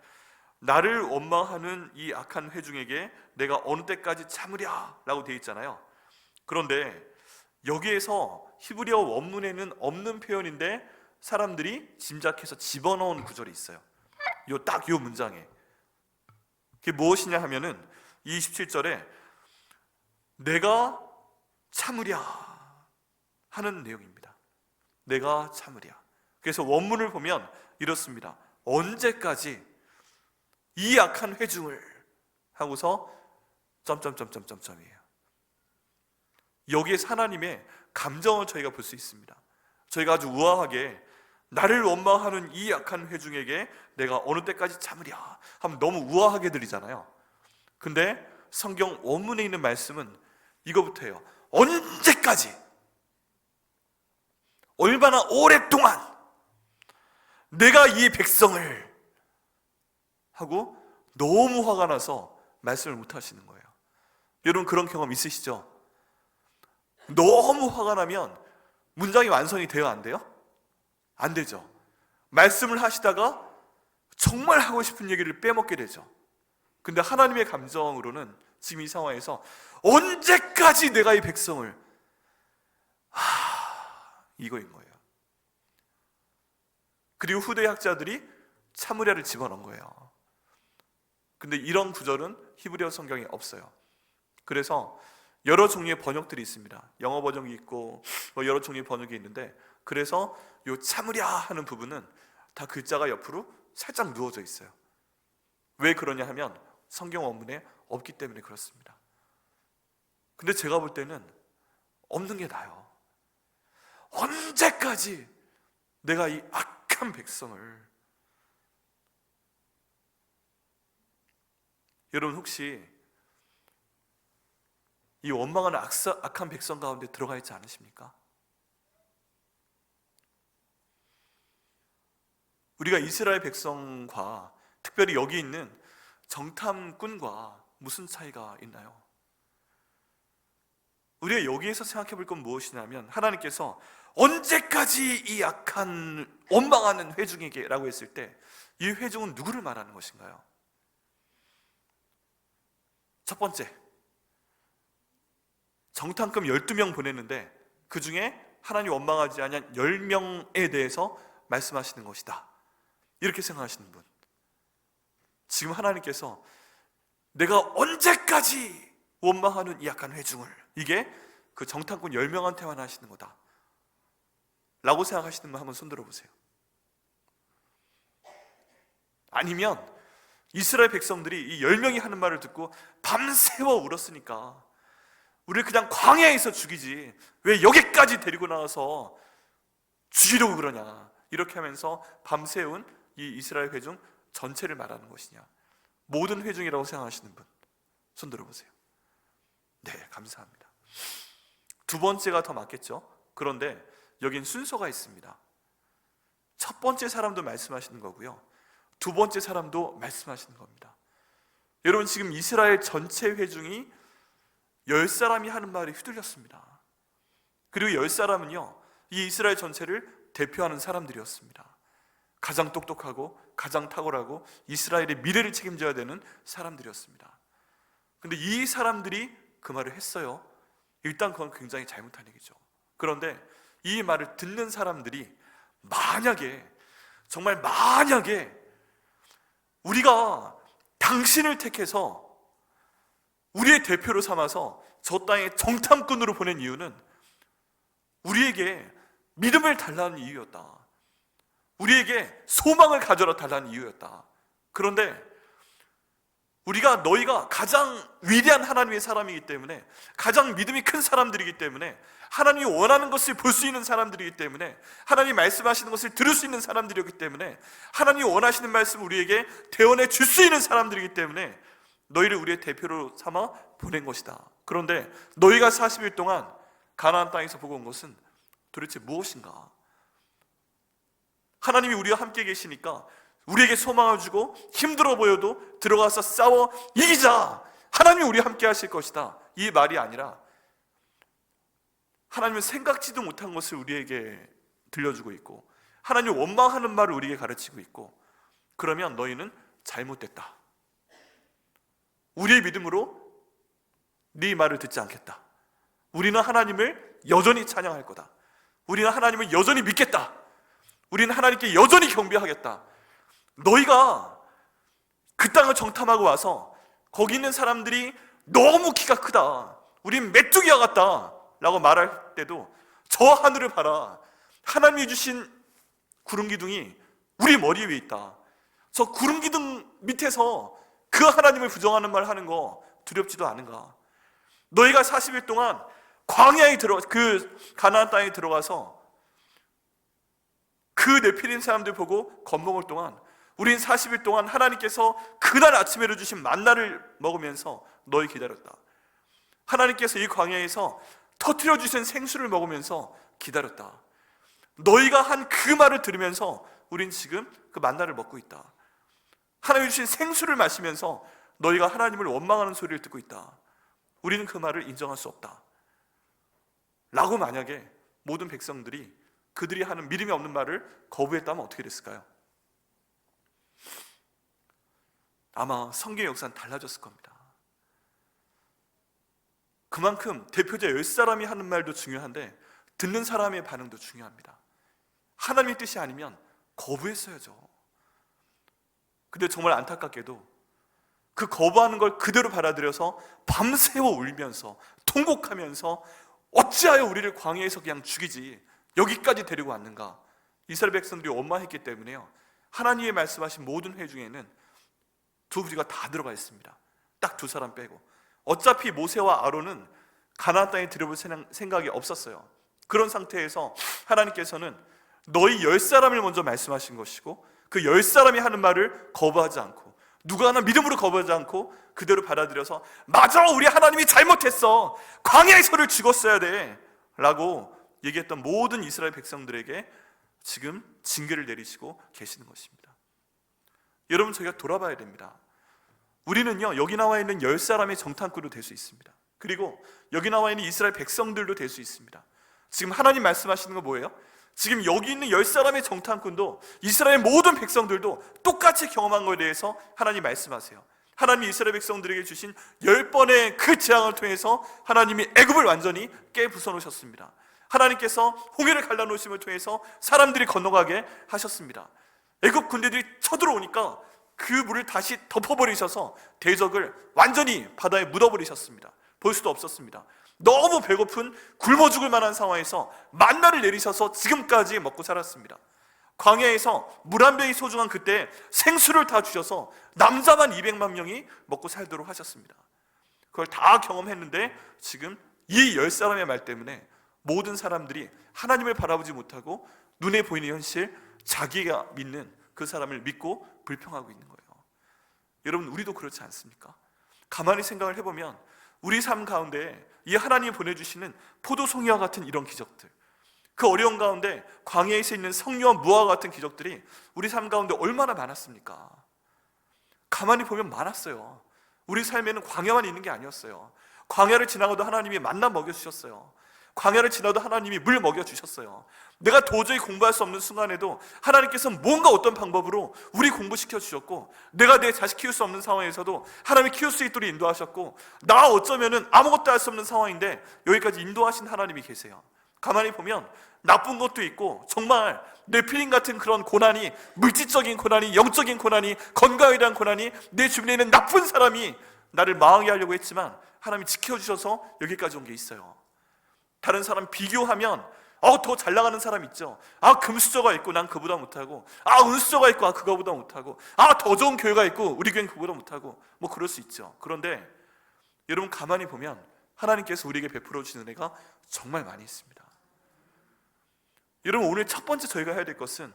Speaker 1: 나를 원망하는 이 악한 회중에게 내가 어느 때까지 참으랴 라고 되어 있잖아요. 그런데 여기에서 히브리어 원문에는 없는 표현인데 사람들이 짐작해서 집어넣은 구절이 있어요. 딱 요 문장에. 그게 무엇이냐 하면은 27절에 내가 참으랴 하는 내용입니다. 내가 참으랴. 그래서 원문을 보면 이렇습니다. 언제까지 이 악한 회중을 하고서 점점점점점점이에요. 여기에 하나님의 감정을 저희가 볼 수 있습니다. 저희가 아주 우아하게 나를 원망하는 이 악한 회중에게 내가 어느 때까지 참으랴 하면 너무 우아하게 들리잖아요. 근데 성경 원문에 있는 말씀은 이거부터예요. 언제까지, 얼마나 오랫동안 내가 이 백성을 하고 너무 화가 나서 말씀을 못 하시는 거예요. 여러분 그런 경험 있으시죠? 너무 화가 나면 문장이 완성이 돼요, 안 돼요? 안 되죠. 말씀을 하시다가 정말 하고 싶은 얘기를 빼먹게 되죠. 근데 하나님의 감정으로는 지금 이 상황에서 언제까지 내가 이 백성을 이거인 거예요. 그리고 후대 학자들이 참으랴를 집어넣은 거예요. 근데 이런 구절은 히브리어 성경에 없어요. 그래서 여러 종류의 번역들이 있습니다. 영어 번역이 있고 여러 종류의 번역이 있는데 그래서 요 참으랴 하는 부분은 다 글자가 옆으로 살짝 누워져 있어요. 왜 그러냐 하면 성경 원문에 없기 때문에 그렇습니다. 근데 제가 볼 때는 없는 게 나아요. 언제까지 내가 이 악한 백성을, 여러분 혹시 이 원망하는 악한 백성 가운데 들어가 있지 않으십니까? 우리가 이스라엘 백성과 특별히 여기 있는 정탐꾼과 무슨 차이가 있나요? 우리가 여기에서 생각해 볼 건 무엇이냐면 하나님께서 언제까지 이 악한 원망하는 회중에게 라고 했을 때 이 회중은 누구를 말하는 것인가요? 첫 번째, 정탐꾼 12명 보냈는데 그 중에 하나님 원망하지 않은 10명에 대해서 말씀하시는 것이다, 이렇게 생각하시는 분, 지금 하나님께서 내가 언제까지 원망하는 이 약한 회중을, 이게 그 정탐꾼 10명한테만 하시는 거다 라고 생각하시는 분 한번 손들어 보세요. 아니면 이스라엘 백성들이 이 10명이 하는 말을 듣고 밤새워 울었으니까 우리를 그냥 광야에서 죽이지 왜 여기까지 데리고 나와서 죽이려고 그러냐, 이렇게 하면서 밤새운 이 이스라엘 회중 전체를 말하는 것이냐, 모든 회중이라고 생각하시는 분 손 들어보세요. 네, 감사합니다. 두 번째가 더 맞겠죠. 그런데 여긴 순서가 있습니다. 첫 번째 사람도 말씀하시는 거고요, 두 번째 사람도 말씀하시는 겁니다. 여러분, 지금 이스라엘 전체 회중이 10사람이 하는 말에 휘둘렸습니다. 그리고 10사람은요 이 이스라엘 전체를 대표하는 사람들이었습니다. 가장 똑똑하고 가장 탁월하고 이스라엘의 미래를 책임져야 되는 사람들이었습니다. 근데 이 사람들이 그 말을 했어요. 일단 그건 굉장히 잘못한 얘기죠. 그런데 이 말을 듣는 사람들이 만약에, 정말 만약에 우리가 당신을 택해서 우리의 대표로 삼아서 저 땅에 정탐꾼으로 보낸 이유는 우리에게 믿음을 달라는 이유였다, 우리에게 소망을 가져라 달라는 이유였다. 그런데 너희가 가장 위대한 하나님의 사람이기 때문에, 가장 믿음이 큰 사람들이기 때문에, 하나님이 원하는 것을 볼 수 있는 사람들이기 때문에, 하나님이 말씀하시는 것을 들을 수 있는 사람들이기 때문에, 하나님이 원하시는 말씀을 우리에게 대언해 줄 수 있는 사람들이기 때문에 너희를 우리의 대표로 삼아 보낸 것이다. 그런데 너희가 40일 동안 가나안 땅에서 보고 온 것은 도대체 무엇인가? 하나님이 우리와 함께 계시니까 우리에게 소망을 주고 힘들어 보여도 들어가서 싸워 이기자, 하나님이 우리와 함께 하실 것이다, 이 말이 아니라 하나님은 생각지도 못한 것을 우리에게 들려주고 있고, 하나님이 원망하는 말을 우리에게 가르치고 있고, 그러면 너희는 잘못됐다, 우리의 믿음으로 네 말을 듣지 않겠다, 우리는 하나님을 여전히 찬양할 거다, 우리는 하나님을 여전히 믿겠다, 우리는 하나님께 여전히 경배하겠다. 너희가 그 땅을 정탐하고 와서 거기 있는 사람들이 너무 키가 크다, 우린 메뚜기와 같다 라고 말할 때도 저 하늘을 봐라, 하나님이 주신 구름기둥이 우리 머리 위에 있다, 저 구름기둥 밑에서 그 하나님을 부정하는 말 하는 거 두렵지도 않은가? 너희가 40일 동안 광야에 그 가나안 땅에 들어가서 그 네피림 사람들 보고 겁먹을 동안 우린 40일 동안 하나님께서 그날 아침에로 주신 만나를 먹으면서 너희 기다렸다, 하나님께서 이 광야에서 터뜨려 주신 생수를 먹으면서 기다렸다, 너희가 한 그 말을 들으면서 우린 지금 그 만나를 먹고 있다, 하나님이 주신 생수를 마시면서 너희가 하나님을 원망하는 소리를 듣고 있다, 우리는 그 말을 인정할 수 없다 라고 만약에 모든 백성들이 그들이 하는 믿음이 없는 말을 거부했다면 어떻게 됐을까요? 아마 성경의 역사는 달라졌을 겁니다. 그만큼 대표자 10사람이 하는 말도 중요한데 듣는 사람의 반응도 중요합니다. 하나님의 뜻이 아니면 거부했어야죠. 근데 정말 안타깝게도 그 거부하는 걸 그대로 받아들여서 밤새워 울면서 통곡하면서 어찌하여 우리를 광야에서 그냥 죽이지 여기까지 데리고 왔는가? 이스라엘 백성들이 원망했기 때문에요, 하나님의 말씀하신 모든 회 중에는 두 부리가 다 들어가 있습니다. 딱 2사람 빼고. 어차피 모세와 아론은 가나안 땅에 들어볼 생각이 없었어요. 그런 상태에서 하나님께서는 너희 10사람을 먼저 말씀하신 것이고, 그 10사람이 하는 말을 거부하지 않고, 누가 하나 믿음으로 거부하지 않고 그대로 받아들여서 맞아, 우리 하나님이 잘못했어, 광야에서를 죽었어야 돼 라고 얘기했던 모든 이스라엘 백성들에게 지금 징계를 내리시고 계시는 것입니다. 여러분, 저희가 돌아봐야 됩니다. 우리는요, 여기 나와 있는 10사람의 정탐꾼도 될 수 있습니다. 그리고 여기 나와 있는 이스라엘 백성들도 될 수 있습니다. 지금 하나님 말씀하시는 거 뭐예요? 지금 여기 있는 10사람의 정탐꾼도, 이스라엘 모든 백성들도 똑같이 경험한 것에 대해서 하나님 말씀하세요. 하나님이 이스라엘 백성들에게 주신 10번의 그 재앙을 통해서 하나님이 애굽을 완전히 깨부숴놓으셨습니다. 하나님께서 홍해를 갈라놓으심을 통해서 사람들이 건너가게 하셨습니다. 애굽 군대들이 쳐들어오니까 그 물을 다시 덮어버리셔서 대적을 완전히 바다에 묻어버리셨습니다. 볼 수도 없었습니다. 너무 배고픈 굶어 죽을 만한 상황에서 만나를 내리셔서 지금까지 먹고 살았습니다. 광야에서 물 한 병이 소중한 그때 생수를 다 주셔서 남자만 200만 명이 먹고 살도록 하셨습니다. 그걸 다 경험했는데 지금 이 10사람의 말 때문에 모든 사람들이 하나님을 바라보지 못하고 눈에 보이는 현실, 자기가 믿는 그 사람을 믿고 불평하고 있는 거예요. 여러분, 우리도 그렇지 않습니까? 가만히 생각을 해보면 우리 삶 가운데 이 하나님이 보내주시는 포도송이와 같은 이런 기적들, 그 어려운 가운데 광야에서 있는 성류와 무화과 같은 기적들이 우리 삶 가운데 얼마나 많았습니까? 가만히 보면 많았어요. 우리 삶에는 광야만 있는 게 아니었어요. 광야를 지나가도 하나님이 만나 먹여주셨어요. 광야를 지나도 하나님이 물 먹여주셨어요. 내가 도저히 공부할 수 없는 순간에도 하나님께서 뭔가 어떤 방법으로 우리 공부시켜 주셨고, 내가 내 자식 키울 수 없는 상황에서도 하나님이 키울 수 있도록 인도하셨고, 나 어쩌면은 아무것도 할 수 없는 상황인데 여기까지 인도하신 하나님이 계세요. 가만히 보면 나쁜 것도 있고, 정말 네필림 같은 그런 고난이, 물질적인 고난이, 영적인 고난이, 건강에 대한 고난이, 내 주변에 있는 나쁜 사람이 나를 망하게 하려고 했지만 하나님이 지켜주셔서 여기까지 온 게 있어요. 다른 사람 비교하면 더 잘 나가는 사람 있죠. 금수저가 있고 난 그보다 못하고, 은수저가 있고 그거보다 못하고, 더 좋은 교회가 있고 우리 교회는 그보다 못하고, 뭐 그럴 수 있죠. 그런데 여러분, 가만히 보면 하나님께서 우리에게 베풀어 주시는 은혜가 정말 많이 있습니다. 여러분, 오늘 첫 번째 저희가 해야 될 것은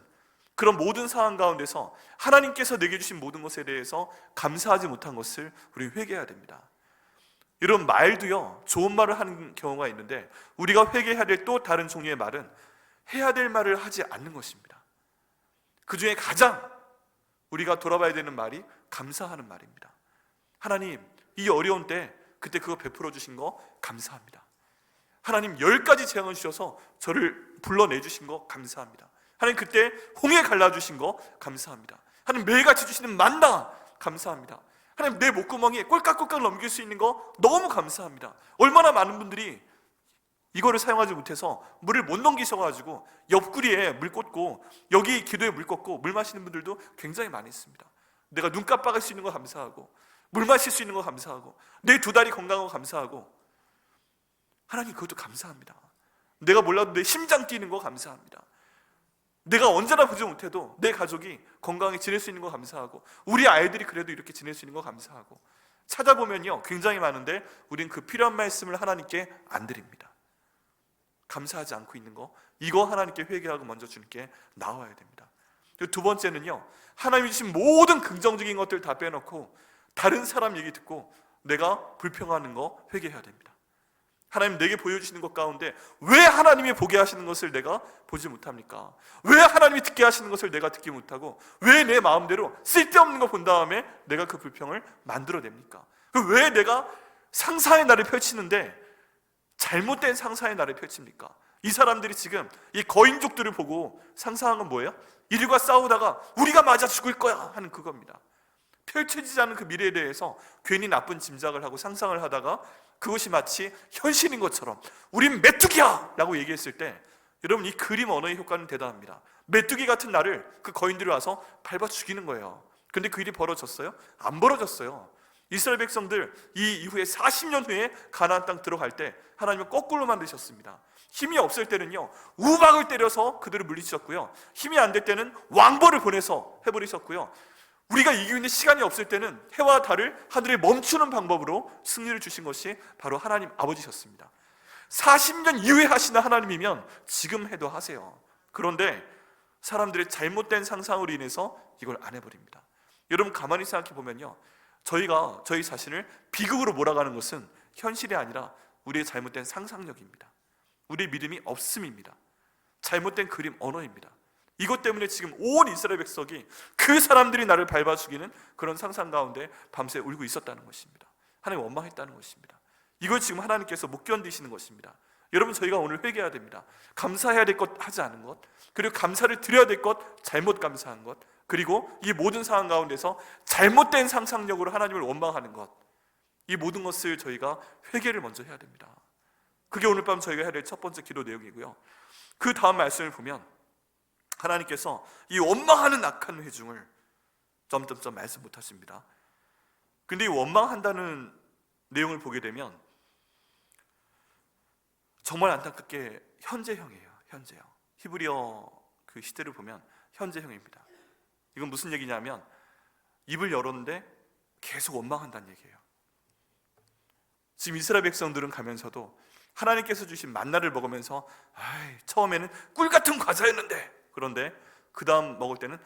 Speaker 1: 그런 모든 상황 가운데서 하나님께서 내게 주신 모든 것에 대해서 감사하지 못한 것을 우리 회개해야 됩니다. 이런 말도요, 좋은 말을 하는 경우가 있는데, 우리가 회개해야 될 또 다른 종류의 말은 해야 될 말을 하지 않는 것입니다. 그 중에 가장 우리가 돌아봐야 되는 말이 감사하는 말입니다. 하나님, 이 어려운 때 그때 그거 베풀어 주신 거 감사합니다. 하나님, 10가지 재앙을 주셔서 저를 불러내주신 거 감사합니다. 하나님, 그때 홍해 갈라주신 거 감사합니다. 하나님, 매일같이 주시는 만나 감사합니다. 하나님, 내 목구멍에 꼴깍꼴깍 넘길 수 있는 거 너무 감사합니다. 얼마나 많은 분들이 이거를 사용하지 못해서 물을 못 넘기셔가지고 옆구리에 물 꽂고 여기 기도에 물 꽂고 물 마시는 분들도 굉장히 많이 있습니다. 내가 눈 깜빡할 수 있는 거 감사하고, 물 마실 수 있는 거 감사하고, 내 2다리 건강한 거 감사하고, 하나님 그것도 감사합니다. 내가 몰라도 내 심장 뛰는 거 감사합니다. 내가 언제나 보지 못해도 내 가족이 건강하게 지낼 수 있는 거 감사하고, 우리 아이들이 그래도 이렇게 지낼 수 있는 거 감사하고, 찾아보면요 굉장히 많은데 우린 그 필요한 말씀을 하나님께 안 드립니다. 감사하지 않고 있는 거, 이거 하나님께 회개하고 먼저 주님께 나와야 됩니다. 그리고 두 번째는요, 하나님이 주신 모든 긍정적인 것들 다 빼놓고 다른 사람 얘기 듣고 내가 불평하는 거 회개해야 됩니다. 하나님, 내게 보여주시는 것 가운데 왜 하나님이 보게 하시는 것을 내가 보지 못합니까? 왜 하나님이 듣게 하시는 것을 내가 듣지 못하고, 왜 내 마음대로 쓸데없는 거 본 다음에 내가 그 불평을 만들어냅니까? 왜 내가 상사의 날을 펼치는데 잘못된 상사의 날을 펼칩니까? 이 사람들이 지금 이 거인족들을 보고 상상한 건 뭐예요? 이들과 싸우다가 우리가 맞아 죽을 거야 하는 그겁니다. 펼쳐지지 않은 그 미래에 대해서 괜히 나쁜 짐작을 하고 상상을 하다가 그것이 마치 현실인 것처럼 우린 메뚜기야! 라고 얘기했을 때, 여러분, 이 그림 언어의 효과는 대단합니다. 메뚜기 같은 나를 그 거인들이 와서 밟아 죽이는 거예요. 근데 그 일이 벌어졌어요? 안 벌어졌어요. 이스라엘 백성들 이 이후에 40년 후에 가나안 땅 들어갈 때 하나님은 거꾸로 만드셨습니다. 힘이 없을 때는요 우박을 때려서 그들을 물리치셨고요, 힘이 안 될 때는 왕벌을 보내서 해버리셨고요, 우리가 이기고 있는 시간이 없을 때는 해와 달을 하늘에 멈추는 방법으로 승리를 주신 것이 바로 하나님 아버지셨습니다. 40년 이후에 하시는 하나님이면 지금 해도 하세요. 그런데 사람들의 잘못된 상상으로 인해서 이걸 안 해버립니다. 여러분, 가만히 생각해 보면요, 저희가 저희 자신을 비극으로 몰아가는 것은 현실이 아니라 우리의 잘못된 상상력입니다. 우리의 믿음이 없음입니다. 잘못된 그림 언어입니다. 이것 때문에 지금 온 이스라엘 백성이 그 사람들이 나를 밟아 죽이는 그런 상상 가운데 밤새 울고 있었다는 것입니다. 하나님 원망했다는 것입니다. 이걸 지금 하나님께서 못 견디시는 것입니다. 여러분, 저희가 오늘 회개해야 됩니다. 감사해야 될 것 하지 않은 것, 그리고 감사를 드려야 될 것 잘못 감사한 것, 그리고 이 모든 상황 가운데서 잘못된 상상력으로 하나님을 원망하는 것, 이 모든 것을 저희가 회개를 먼저 해야 됩니다. 그게 오늘 밤 저희가 해야 될 첫 번째 기도 내용이고요. 그 다음 말씀을 보면 하나님께서 이 원망하는 악한 회중을 점점점 말씀 못하십니다. 근데 이 원망한다는 내용을 보게 되면 정말 안타깝게 현재형이에요. 현재형. 히브리어 그 시대를 보면 현재형입니다. 이건 무슨 얘기냐면 입을 열었는데 계속 원망한다는 얘기예요. 지금 이스라엘 백성들은 가면서도 하나님께서 주신 만나를 먹으면서 처음에는 꿀 같은 과자였는데, 그런데 그 다음 먹을 때는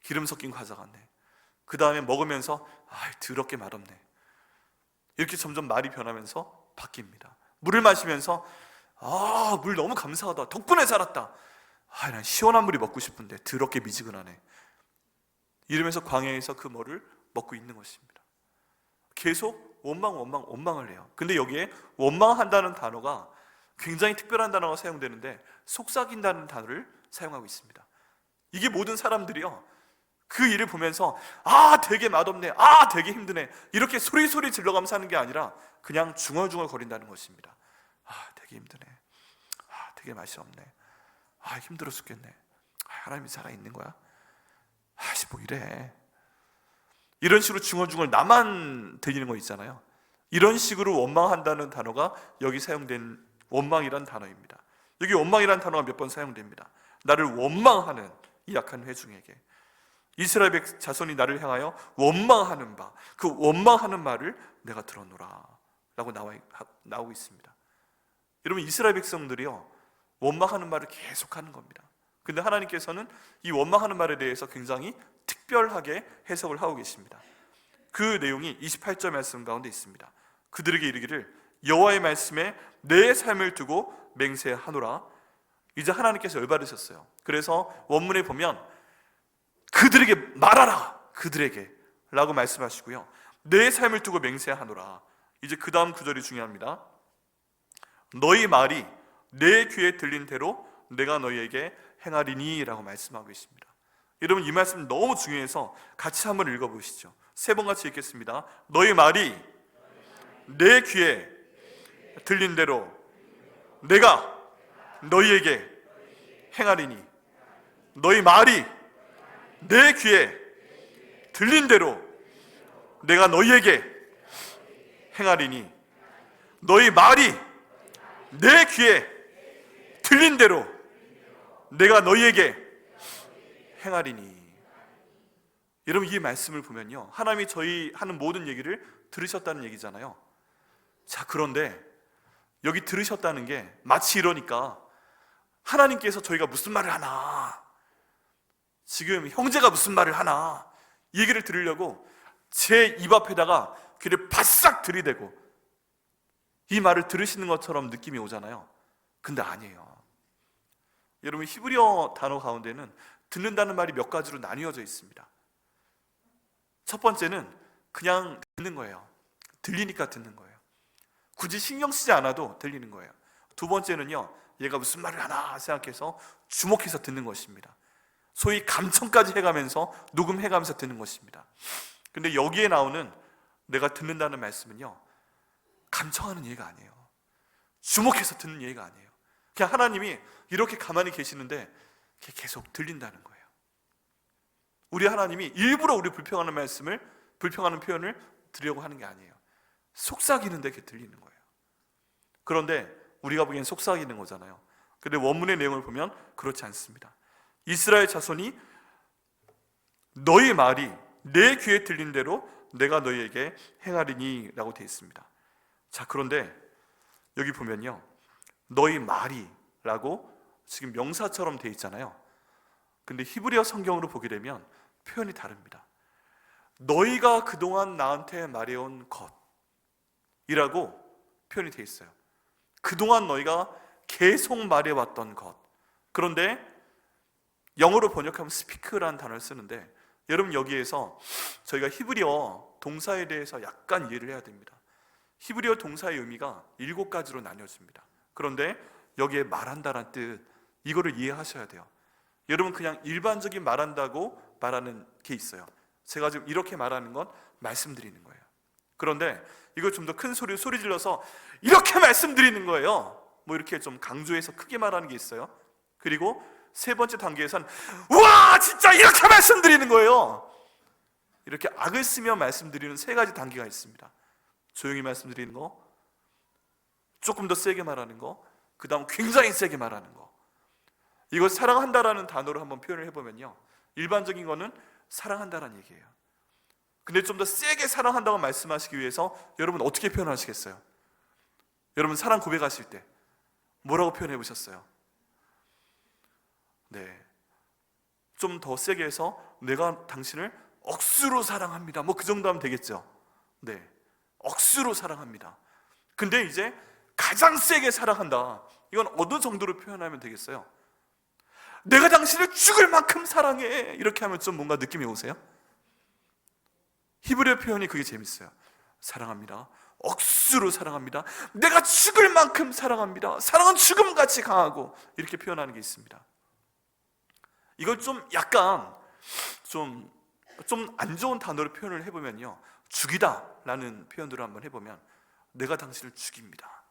Speaker 1: 기름 섞인 과자 같네. 그 다음에 먹으면서 더럽게 맛없네. 이렇게 점점 말이 변하면서 바뀝니다. 물을 마시면서 물 너무 감사하다, 덕분에 살았다. 난 시원한 물이 먹고 싶은데 더럽게 미지근하네. 이러면서 광야에서 그 뭐를 먹고 있는 것입니다. 계속 원망을 해요. 근데 여기에 원망한다는 단어가 굉장히 특별한 단어가 사용되는데 속삭인다는 단어를 사용하고 있습니다. 이게 모든 사람들이요, 그 일을 보면서 되게 맛없네, 되게 힘드네, 이렇게 소리 질러가면서 하는 게 아니라 그냥 중얼중얼 거린다는 것입니다. 되게 힘드네, 되게 맛이 없네, 힘들어 죽겠네, 하나님이 살아있는 거야, 뭐 이래. 이런 식으로 중얼중얼 나만 들리는 거 있잖아요. 이런 식으로 원망한다는 단어가 여기 사용된 원망이란 단어입니다. 여기 원망이란 단어가 몇 번 사용됩니다. 나를 원망하는 이 약한 회중에게, 이스라엘 자손이 나를 향하여 원망하는 바, 그 원망하는 말을 내가 들어노라 라고 나오고 있습니다. 여러분, 이스라엘 백성들이요, 원망하는 말을 계속하는 겁니다. 근데 하나님께서는 이 원망하는 말에 대해서 굉장히 특별하게 해석을 하고 계십니다. 그 내용이 28절 말씀 가운데 있습니다. 그들에게 이르기를 여호와의 말씀에 내 삶을 두고 맹세하노라. 이제 하나님께서 열받으셨어요. 그래서 원문에 보면 그들에게 말하라, 그들에게 라고 말씀하시고요, 내 삶을 두고 맹세하노라. 이제 그 다음 구절이 중요합니다. 너희 말이 내 귀에 들린 대로 내가 너희에게 행하리니 라고 말씀하고 있습니다. 여러분, 이 말씀 너무 중요해서 같이 한번 읽어보시죠. 세 번 같이 읽겠습니다. 너희 말이 내 귀에 들린 대로 내가 너희에게 행하리니. 너희 말이 내 귀에 들린 대로 내가 너희에게 행하리니. 너희 말이 내 귀에 들린 대로 내가 너희에게 행하리니. 여러분, 이 말씀을 보면요, 하나님이 저희 하는 모든 얘기를 들으셨다는 얘기잖아요. 자, 그런데 여기 들으셨다는 게 마치 이러니까 하나님께서 저희가 무슨 말을 하나, 지금 형제가 무슨 말을 하나, 이 얘기를 들으려고 제 입 앞에다가 귀를 바싹 들이대고 이 말을 들으시는 것처럼 느낌이 오잖아요. 근데 아니에요. 여러분, 히브리어 단어 가운데는 듣는다는 말이 몇 가지로 나뉘어져 있습니다. 첫 번째는 그냥 듣는 거예요. 들리니까 듣는 거예요. 굳이 신경 쓰지 않아도 들리는 거예요. 두 번째는요, 얘가 무슨 말을 하나 생각해서 주목해서 듣는 것입니다. 소위 감청까지 해가면서 녹음해가면서 듣는 것입니다. 근데 여기에 나오는 내가 듣는다는 말씀은요, 감청하는 얘기가 아니에요. 주목해서 듣는 얘기가 아니에요. 그냥 하나님이 이렇게 가만히 계시는데 계속 들린다는 거예요. 우리 하나님이 일부러 우리 불평하는 말씀을, 불평하는 표현을 드리려고 하는 게 아니에요. 속삭이는데 이렇게 들리는 거예요. 그런데 우리가 보기엔 속삭이는 거잖아요. 근데 원문의 내용을 보면 그렇지 않습니다. 이스라엘 자손이 너희 말이 내 귀에 들린 대로 내가 너희에게 행하리니 라고 되어 있습니다. 자, 그런데 여기 보면요, 너희 말이 라고 지금 명사처럼 되어 있잖아요. 근데 히브리어 성경으로 보게 되면 표현이 다릅니다. 너희가 그동안 나한테 말해온 것이라고 표현이 되어 있어요. 그동안 너희가 계속 말해왔던 것. 그런데 영어로 번역하면 speak라는 단어를 쓰는데, 여러분, 여기에서 저희가 히브리어 동사에 대해서 약간 이해를 해야 됩니다. 히브리어 동사의 의미가 7가지로 나뉘어집니다. 그런데 여기에 말한다는 뜻, 이거를 이해하셔야 돼요. 여러분, 그냥 일반적인 말한다고 말하는 게 있어요. 제가 지금 이렇게 말하는 건 말씀드리는 거예요. 그런데 이걸 좀 더 큰 소리로 소리 질러서 이렇게 말씀드리는 거예요. 뭐 이렇게 좀 강조해서 크게 말하는 게 있어요. 그리고 세 번째 단계에서는 우와 진짜 이렇게 말씀드리는 거예요. 이렇게 악을 쓰며 말씀드리는 세 가지 단계가 있습니다. 조용히 말씀드리는 거, 조금 더 세게 말하는 거, 그 다음 굉장히 세게 말하는 거. 이걸 사랑한다라는 단어로 한번 표현을 해보면요, 일반적인 거는 사랑한다라는 얘기예요. 근데 좀 더 세게 사랑한다고 말씀하시기 위해서 여러분 어떻게 표현하시겠어요? 여러분 사랑 고백하실 때 뭐라고 표현해 보셨어요? 네, 좀 더 세게 해서 내가 당신을 억수로 사랑합니다, 뭐 그 정도 하면 되겠죠. 네, 억수로 사랑합니다. 근데 이제 가장 세게 사랑한다, 이건 어느 정도로 표현하면 되겠어요? 내가 당신을 죽을 만큼 사랑해, 이렇게 하면 좀 뭔가 느낌이 오세요? 히브리어 표현이 그게 재밌어요. 사랑합니다, 억수로 사랑합니다, 내가 죽을 만큼 사랑합니다, 사랑은 죽음같이 강하고, 이렇게 표현하는 게 있습니다. 이걸 좀 약간 좀 안 좋은 단어로 표현을 해보면요, 죽이다 라는 표현으로 한번 해보면 내가 당신을 죽입니다,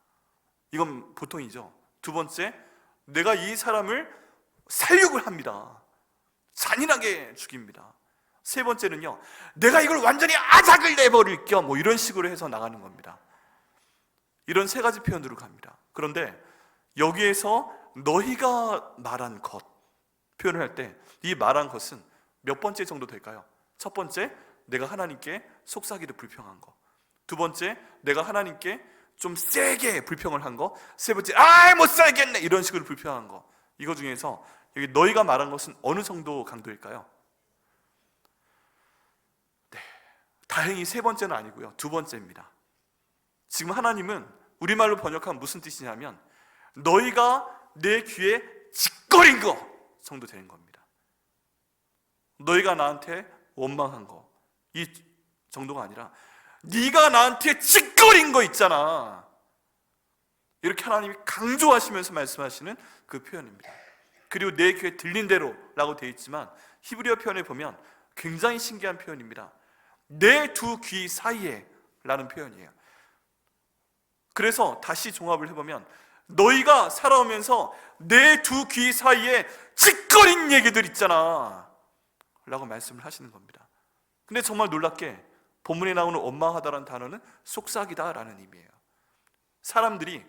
Speaker 1: 이건 보통이죠. 두 번째, 내가 이 사람을 살육을 합니다, 잔인하게 죽입니다. 세 번째는요, 내가 이걸 완전히 아작을 내버릴 겸, 뭐 이런 식으로 해서 나가는 겁니다. 이런 세 가지 표현으로 갑니다. 그런데 여기에서 너희가 말한 것 표현을 할 때 이 말한 것은 몇 번째 정도 될까요? 첫 번째, 내가 하나님께 속삭이듯 불평한 거. 두 번째, 내가 하나님께 좀 세게 불평을 한 거. 세 번째, 아이 못 살겠네, 이런 식으로 불평한 거. 이거 중에서 여기 너희가 말한 것은 어느 정도 강도일까요? 네, 다행히 세 번째는 아니고요, 두 번째입니다. 지금 하나님은 우리말로 번역하면 무슨 뜻이냐면 너희가 내 귀에 짓거린 거 정도 되는 겁니다. 너희가 나한테 원망한 거, 이 정도가 아니라 네가 나한테 짓거린 거 있잖아, 이렇게 하나님이 강조하시면서 말씀하시는 그 표현입니다. 그리고 내 귀에 들린 대로 라고 되어 있지만 히브리어 표현에 보면 굉장히 신기한 표현입니다. 내 두 귀 사이에 라는 표현이에요. 그래서 다시 종합을 해보면 너희가 살아오면서 내 두 귀 사이에 짓거린 얘기들 있잖아 라고 말씀을 하시는 겁니다. 근데 정말 놀랍게 본문에 나오는 원망하다라는 단어는 속삭이다 라는 의미예요. 사람들이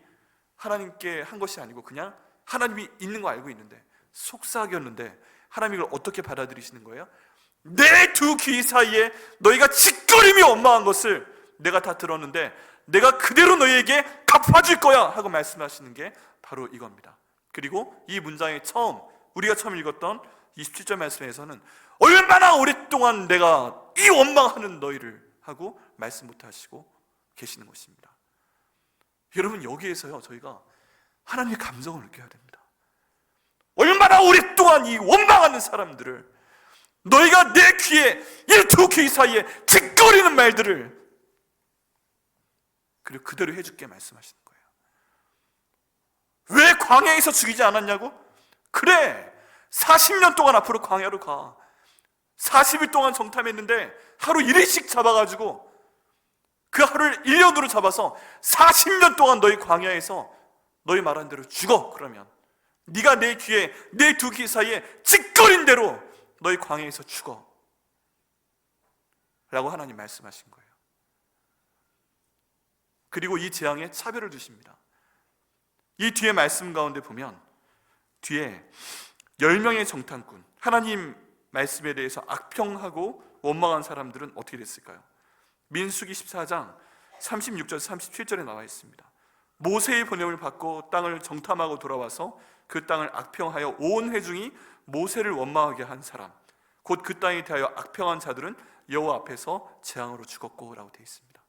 Speaker 1: 하나님께 한 것이 아니고 그냥 하나님이 있는 거 알고 있는데 속삭였는데 하나님이 이걸 어떻게 받아들이시는 거예요? 내 두 귀 사이에 너희가 짓거리며 원망한 것을 내가 다 들었는데 내가 그대로 너희에게 갚아줄 거야 하고 말씀하시는 게 바로 이겁니다. 그리고 이 문장의 우리가 처음 읽었던 27절 말씀에서는 얼마나 오랫동안 내가 이 원망하는 너희를 하고 말씀 못하시고 계시는 것입니다. 여러분, 여기에서요 저희가 하나님의 감정을 느껴야 됩니다. 얼마나 오랫동안 이 원망하는 사람들을, 너희가 내 귀에 이 두 귀 사이에 짓거리는 말들을 그리고 그대로 해줄게 말씀하시는 거예요. 왜 광야에서 죽이지 않았냐고? 그래, 40년 동안 앞으로 광야로 가. 40일 동안 정탐했는데 하루 1일씩 잡아가지고 그 하루를 1년으로 잡아서 40년 동안 너희 광야에서 너희 말한 대로 죽어. 그러면 네가 내 귀에 내 두 귀 사이에 짓거린 대로 너희 광야에서 죽어 라고 하나님 말씀하신 거예요. 그리고 이 재앙에 차별을 두십니다. 이 뒤에 말씀 가운데 보면 뒤에 10명의 정탐꾼, 하나님 말씀에 대해서 악평하고 원망한 사람들은 어떻게 됐을까요? 민수기 14장 36절 37절에 나와 있습니다. 모세의 보냄을 받고 땅을 정탐하고 돌아와서 그 땅을 악평하여 온 회중이 모세를 원망하게 한 사람, 곧 그 땅에 대하여 악평한 자들은 여호와 앞에서 재앙으로 죽었고 라고 되어 있습니다.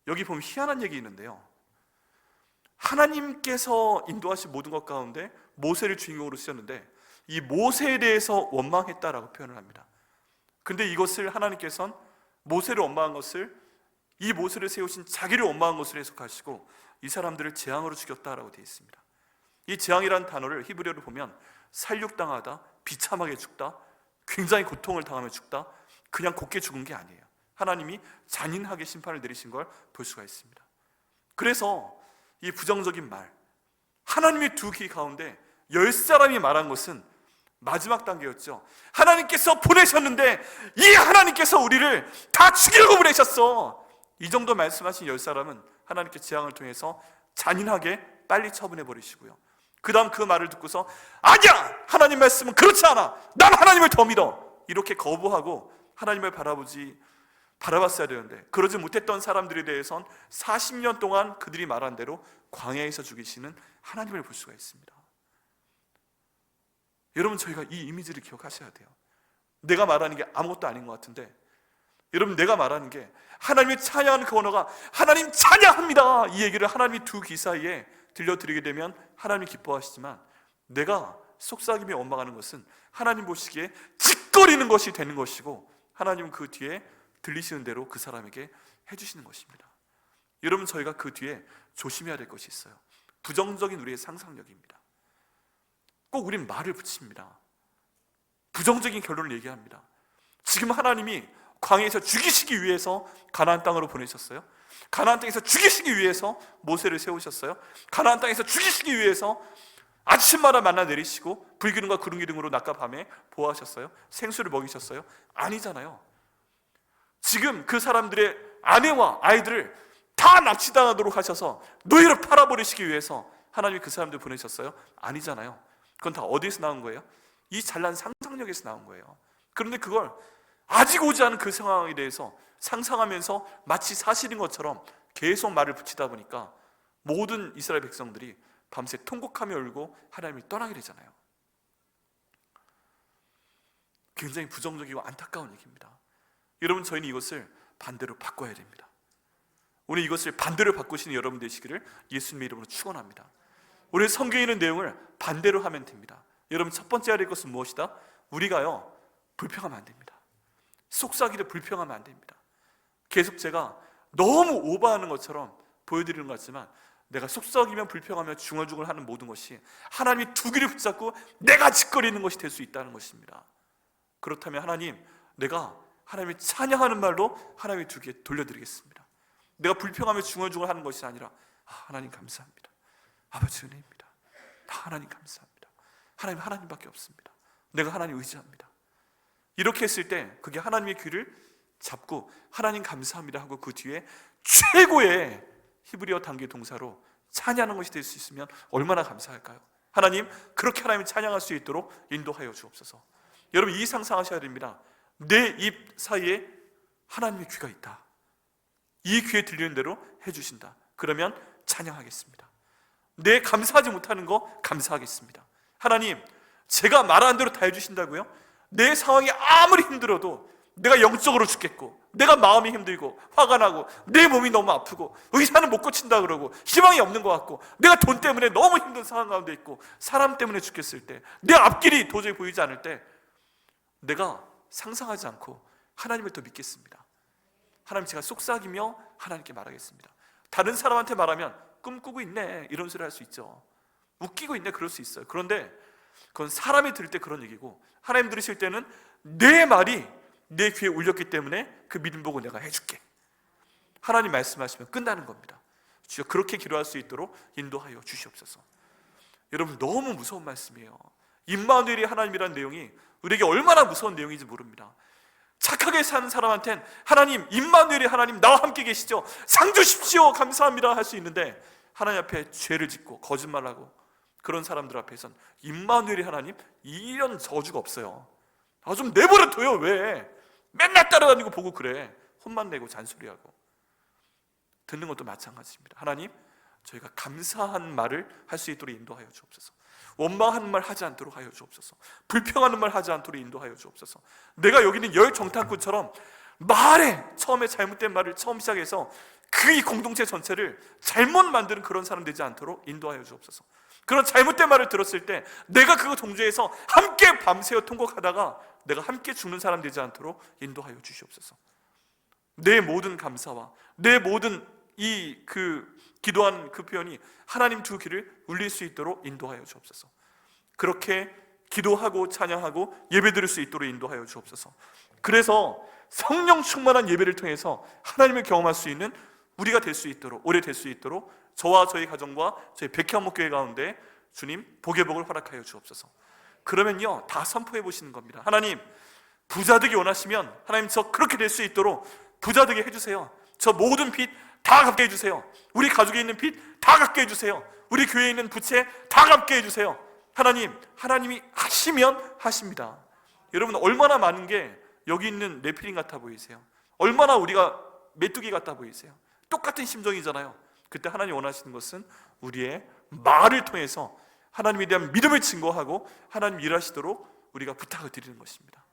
Speaker 1: 여기 보면 희한한 얘기 있는데요, 하나님께서 인도하신 모든 것 가운데 모세를 주인공으로 쓰셨는데 이 모세에 대해서 원망했다라고 표현을 합니다. 근데 이것을 하나님께서는 모세를 원망한 것을, 이 모세를 세우신 자기를 원망한 것을 해석하시고 이 사람들을 재앙으로 죽였다라고 되어 있습니다. 이 재앙이라는 단어를 히브리어로 보면 살육당하다, 비참하게 죽다, 굉장히 고통을 당하며 죽다, 그냥 곱게 죽은 게 아니에요. 하나님이 잔인하게 심판을 내리신 걸 볼 수가 있습니다. 그래서 이 부정적인 말, 하나님의 두 귀 가운데 10사람이 말한 것은 마지막 단계였죠. 하나님께서 보내셨는데 이 하나님께서 우리를 다 죽이려고 보내셨어. 이 정도 말씀하신 10사람은 하나님께 재앙을 통해서 잔인하게 빨리 처분해 버리시고요, 그 다음 그 말을 듣고서 아니야! 하나님 말씀은 그렇지 않아! 난 하나님을 더 믿어! 이렇게 거부하고 하나님을 바라봤어야 되는데, 그러지 못했던 사람들에 대해선 40년 동안 그들이 말한 대로 광야에서 죽이시는 하나님을 볼 수가 있습니다. 여러분, 저희가 이 이미지를 기억하셔야 돼요. 내가 말하는 게 아무것도 아닌 것 같은데, 여러분, 내가 말하는 게 하나님을 찬양하는 그 언어가 하나님 찬양합니다, 이 얘기를 하나님이 두 귀 사이에 들려드리게 되면 하나님이 기뻐하시지만, 내가 속삭이며 원망하는 것은 하나님 보시기에 짓거리는 것이 되는 것이고, 하나님은 그 뒤에 들리시는 대로 그 사람에게 해주시는 것입니다. 여러분, 저희가 그 뒤에 조심해야 될 것이 있어요. 부정적인 우리의 상상력입니다. 꼭 우린 말을 붙입니다. 부정적인 결론을 얘기합니다. 지금 하나님이 광야에서 죽이시기 위해서 가나안 땅으로 보내셨어요. 가나안 땅에서 죽이시기 위해서 모세를 세우셨어요. 가나안 땅에서 죽이시기 위해서 아침마다 만나 내리시고 불기둥과 구름기둥으로 낮과 밤에 보호하셨어요. 생수를 먹이셨어요. 아니잖아요. 지금 그 사람들의 아내와 아이들을 다 납치당하도록 하셔서 노예로 팔아버리시기 위해서 하나님이 그 사람들 보내셨어요? 아니잖아요. 그건 다 어디에서 나온 거예요? 이 잘난 상상력에서 나온 거예요. 그런데 그걸 아직 오지 않은 그 상황에 대해서 상상하면서 마치 사실인 것처럼 계속 말을 붙이다 보니까 모든 이스라엘 백성들이 밤새 통곡하며 울고 하나님이 떠나게 되잖아요. 굉장히 부정적이고 안타까운 얘기입니다. 여러분, 저희는 이것을 반대로 바꿔야 됩니다. 오늘 이것을 반대로 바꾸시는 여러분 되시기를 예수님의 이름으로 축원합니다. 우리 성경에 있는 내용을 반대로 하면 됩니다. 여러분, 첫 번째 해야 될 것은 무엇이다? 우리가요, 불평하면 안 됩니다. 속삭이도 불평하면 안 됩니다. 계속 제가 너무 오버하는 것처럼 보여드리는 것 같지만, 내가 속삭이면 불평하며 중얼중얼하는 모든 것이 하나님이 두 귀를 붙잡고 내가 짓거리는 것이 될 수 있다는 것입니다. 그렇다면 하나님, 내가 하나님을 찬양하는 말로 하나님의 두 귀에 돌려드리겠습니다. 내가 불평하며 중얼중얼하는 것이 아니라, 하나님 감사합니다, 아버지 은혜입니다, 하나님 감사합니다, 하나님밖에 없습니다, 내가 하나님 의지합니다. 이렇게 했을 때 그게 하나님의 귀를 잡고 하나님 감사합니다 하고 그 뒤에 최고의 히브리어 단계 동사로 찬양하는 것이 될 수 있으면 얼마나 감사할까요? 하나님, 그렇게 하나님을 찬양할 수 있도록 인도하여 주옵소서. 여러분, 이 상상하셔야 됩니다. 내 입 사이에 하나님의 귀가 있다. 이 귀에 들리는 대로 해주신다. 그러면 찬양하겠습니다. 내 감사하지 못하는 거 감사하겠습니다. 하나님, 제가 말하는 대로 다 해주신다고요? 내 상황이 아무리 힘들어도, 내가 영적으로 죽겠고, 내가 마음이 힘들고 화가 나고 내 몸이 너무 아프고 의사는 못 고친다 그러고 희망이 없는 것 같고, 내가 돈 때문에 너무 힘든 상황 가운데 있고 사람 때문에 죽겠을 때, 내 앞길이 도저히 보이지 않을 때, 내가 상상하지 않고 하나님을 더 믿겠습니다. 하나님, 제가 속삭이며 하나님께 말하겠습니다. 다른 사람한테 말하면 꿈꾸고 있네 이런 소리 할 수 있죠. 웃기고 있네 그럴 수 있어요. 그런데 그건 사람이 들을 때 그런 얘기고, 하나님 들으실 때는 내 말이 내 귀에 울렸기 때문에 그 믿음 보고 내가 해줄게, 하나님 말씀하시면 끝나는 겁니다. 주여, 그렇게 기도할 수 있도록 인도하여 주시옵소서. 여러분, 너무 무서운 말씀이에요. 임마누엘이 하나님이라는 내용이 우리에게 얼마나 무서운 내용인지 모릅니다. 착하게 사는 사람한테는 하나님, 임마누엘이 하나님 나와 함께 계시죠, 상 주십시오, 감사합니다 할 수 있는데, 하나님 앞에 죄를 짓고 거짓말하고 그런 사람들 앞에선 임마누엘이 하나님, 이런 저주가 없어요. 좀 내버려둬요. 왜 맨날 따라다니고 보고 그래? 혼만 내고 잔소리하고. 듣는 것도 마찬가지입니다. 하나님, 저희가 감사한 말을 할 수 있도록 인도하여 주옵소서. 원망하는 말 하지 않도록 하여 주옵소서. 불평하는 말 하지 않도록 인도하여 주옵소서. 내가 여기는 열정탐꾼처럼 말에 처음에 잘못된 말을 처음 시작해서 그 이 공동체 전체를 잘못 만드는 그런 사람 되지 않도록 인도하여 주옵소서. 그런 잘못된 말을 들었을 때 내가 그 동조에서 함께 밤새워 통곡하다가 내가 함께 죽는 사람 되지 않도록 인도하여 주시옵소서. 내 모든 감사와 내 모든 이 기도한 그 표현이 하나님 두 귀를 울릴 수 있도록 인도하여 주옵소서. 그렇게 기도하고 찬양하고 예배드릴 수 있도록 인도하여 주옵소서. 그래서 성령 충만한 예배를 통해서 하나님을 경험할 수 있는 우리가 될 수 있도록, 오래 될 수 있도록 저와 저희 가정과 저희 백향목교회 가운데 주님 복의 복을 허락하여 주옵소서. 그러면요 다 선포해 보시는 겁니다. 하나님 부자 되기 원하시면 하나님 저 그렇게 될 수 있도록 부자 되게 해주세요. 저 모든 빚 다 갚게 해주세요. 우리 가족에 있는 빚 다 갚게 해주세요. 우리 교회에 있는 부채 다 갚게 해주세요. 하나님이 하시면 하십니다. 여러분 얼마나 많은 게 여기 있는 네피림 같아 보이세요? 얼마나 우리가 메뚜기 같아 보이세요? 똑같은 심정이잖아요. 그때 하나님 원하시는 것은 우리의 말을 통해서 하나님에 대한 믿음을 증거하고 하나님 일하시도록 우리가 부탁을 드리는 것입니다.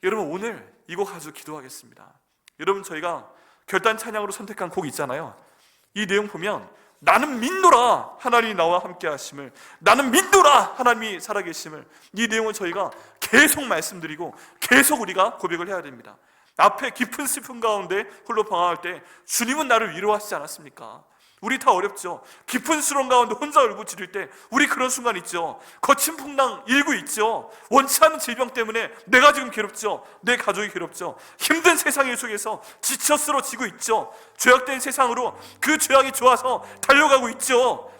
Speaker 1: 여러분 오늘 이 곡 가지고 기도하겠습니다. 여러분 저희가 결단 찬양으로 선택한 곡 있잖아요. 이 내용 보면 나는 믿노라 하나님이 나와 함께 하심을, 나는 믿노라 하나님이 살아계심을, 이 내용을 저희가 계속 말씀드리고 계속 우리가 고백을 해야 됩니다. 앞에 깊은 슬픔 가운데 홀로 방황할 때 주님은 나를 위로하시지 않았습니까? 우리 다 어렵죠. 깊은 수렁 가운데 혼자 울부짖을 때 우리 그런 순간 있죠. 거친 풍랑 일고 있죠. 원치 않는 질병 때문에 내가 지금 괴롭죠. 내 가족이 괴롭죠. 힘든 세상 속에서 지쳐 쓰러지고 있죠. 죄악된 세상으로 그 죄악이 좋아서 달려가고 있죠.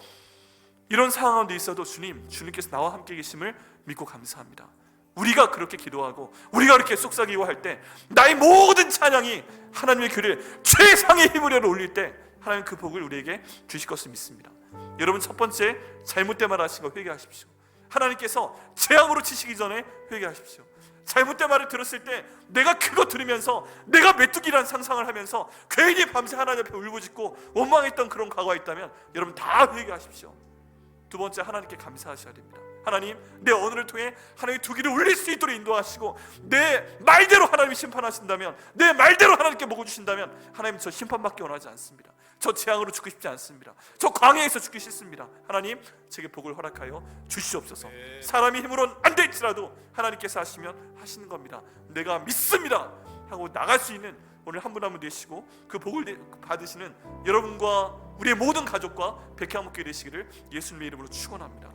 Speaker 1: 이런 상황 가운데 있어도 주님께서 나와 함께 계심을 믿고 감사합니다. 우리가 그렇게 기도하고 우리가 그렇게 속삭이고 할 때 나의 모든 찬양이 하나님의 귀를 최상의 힘으로 올릴 때 하나님 그 복을 우리에게 주실 것을 믿습니다. 여러분 첫 번째 잘못된 말 하신 거 회개하십시오. 하나님께서 재앙으로 치시기 전에 회개하십시오. 잘못된 말을 들었을 때 내가 그거 들으면서 내가 메뚜기라는 상상을 하면서 괜히 밤새 하나님 앞에 울부짖고 원망했던 그런 과거가 있다면 여러분 다 회개하십시오. 두 번째 하나님께 감사하셔야 됩니다. 하나님 내 언어를 통해 하나님의 두 귀를 울릴 수 있도록 인도하시고 내 말대로 하나님이 심판하신다면, 내 말대로 하나님께 먹어주신다면 하나님 저 심판밖에 원하지 않습니다. 저 재앙으로 죽고 싶지 않습니다. 저 광야에서 죽기 싫습니다. 하나님 제게 복을 허락하여 주시옵소서. 사람의 힘으로는 안 될지라도 하나님께서 하시면 하시는 겁니다. 내가 믿습니다 하고 나갈 수 있는 오늘 한 분 한 분 되시고 그 복을 받으시는 여러분과 우리의 모든 가족과 백향목교회 되시기를 예수님의 이름으로 축원합니다.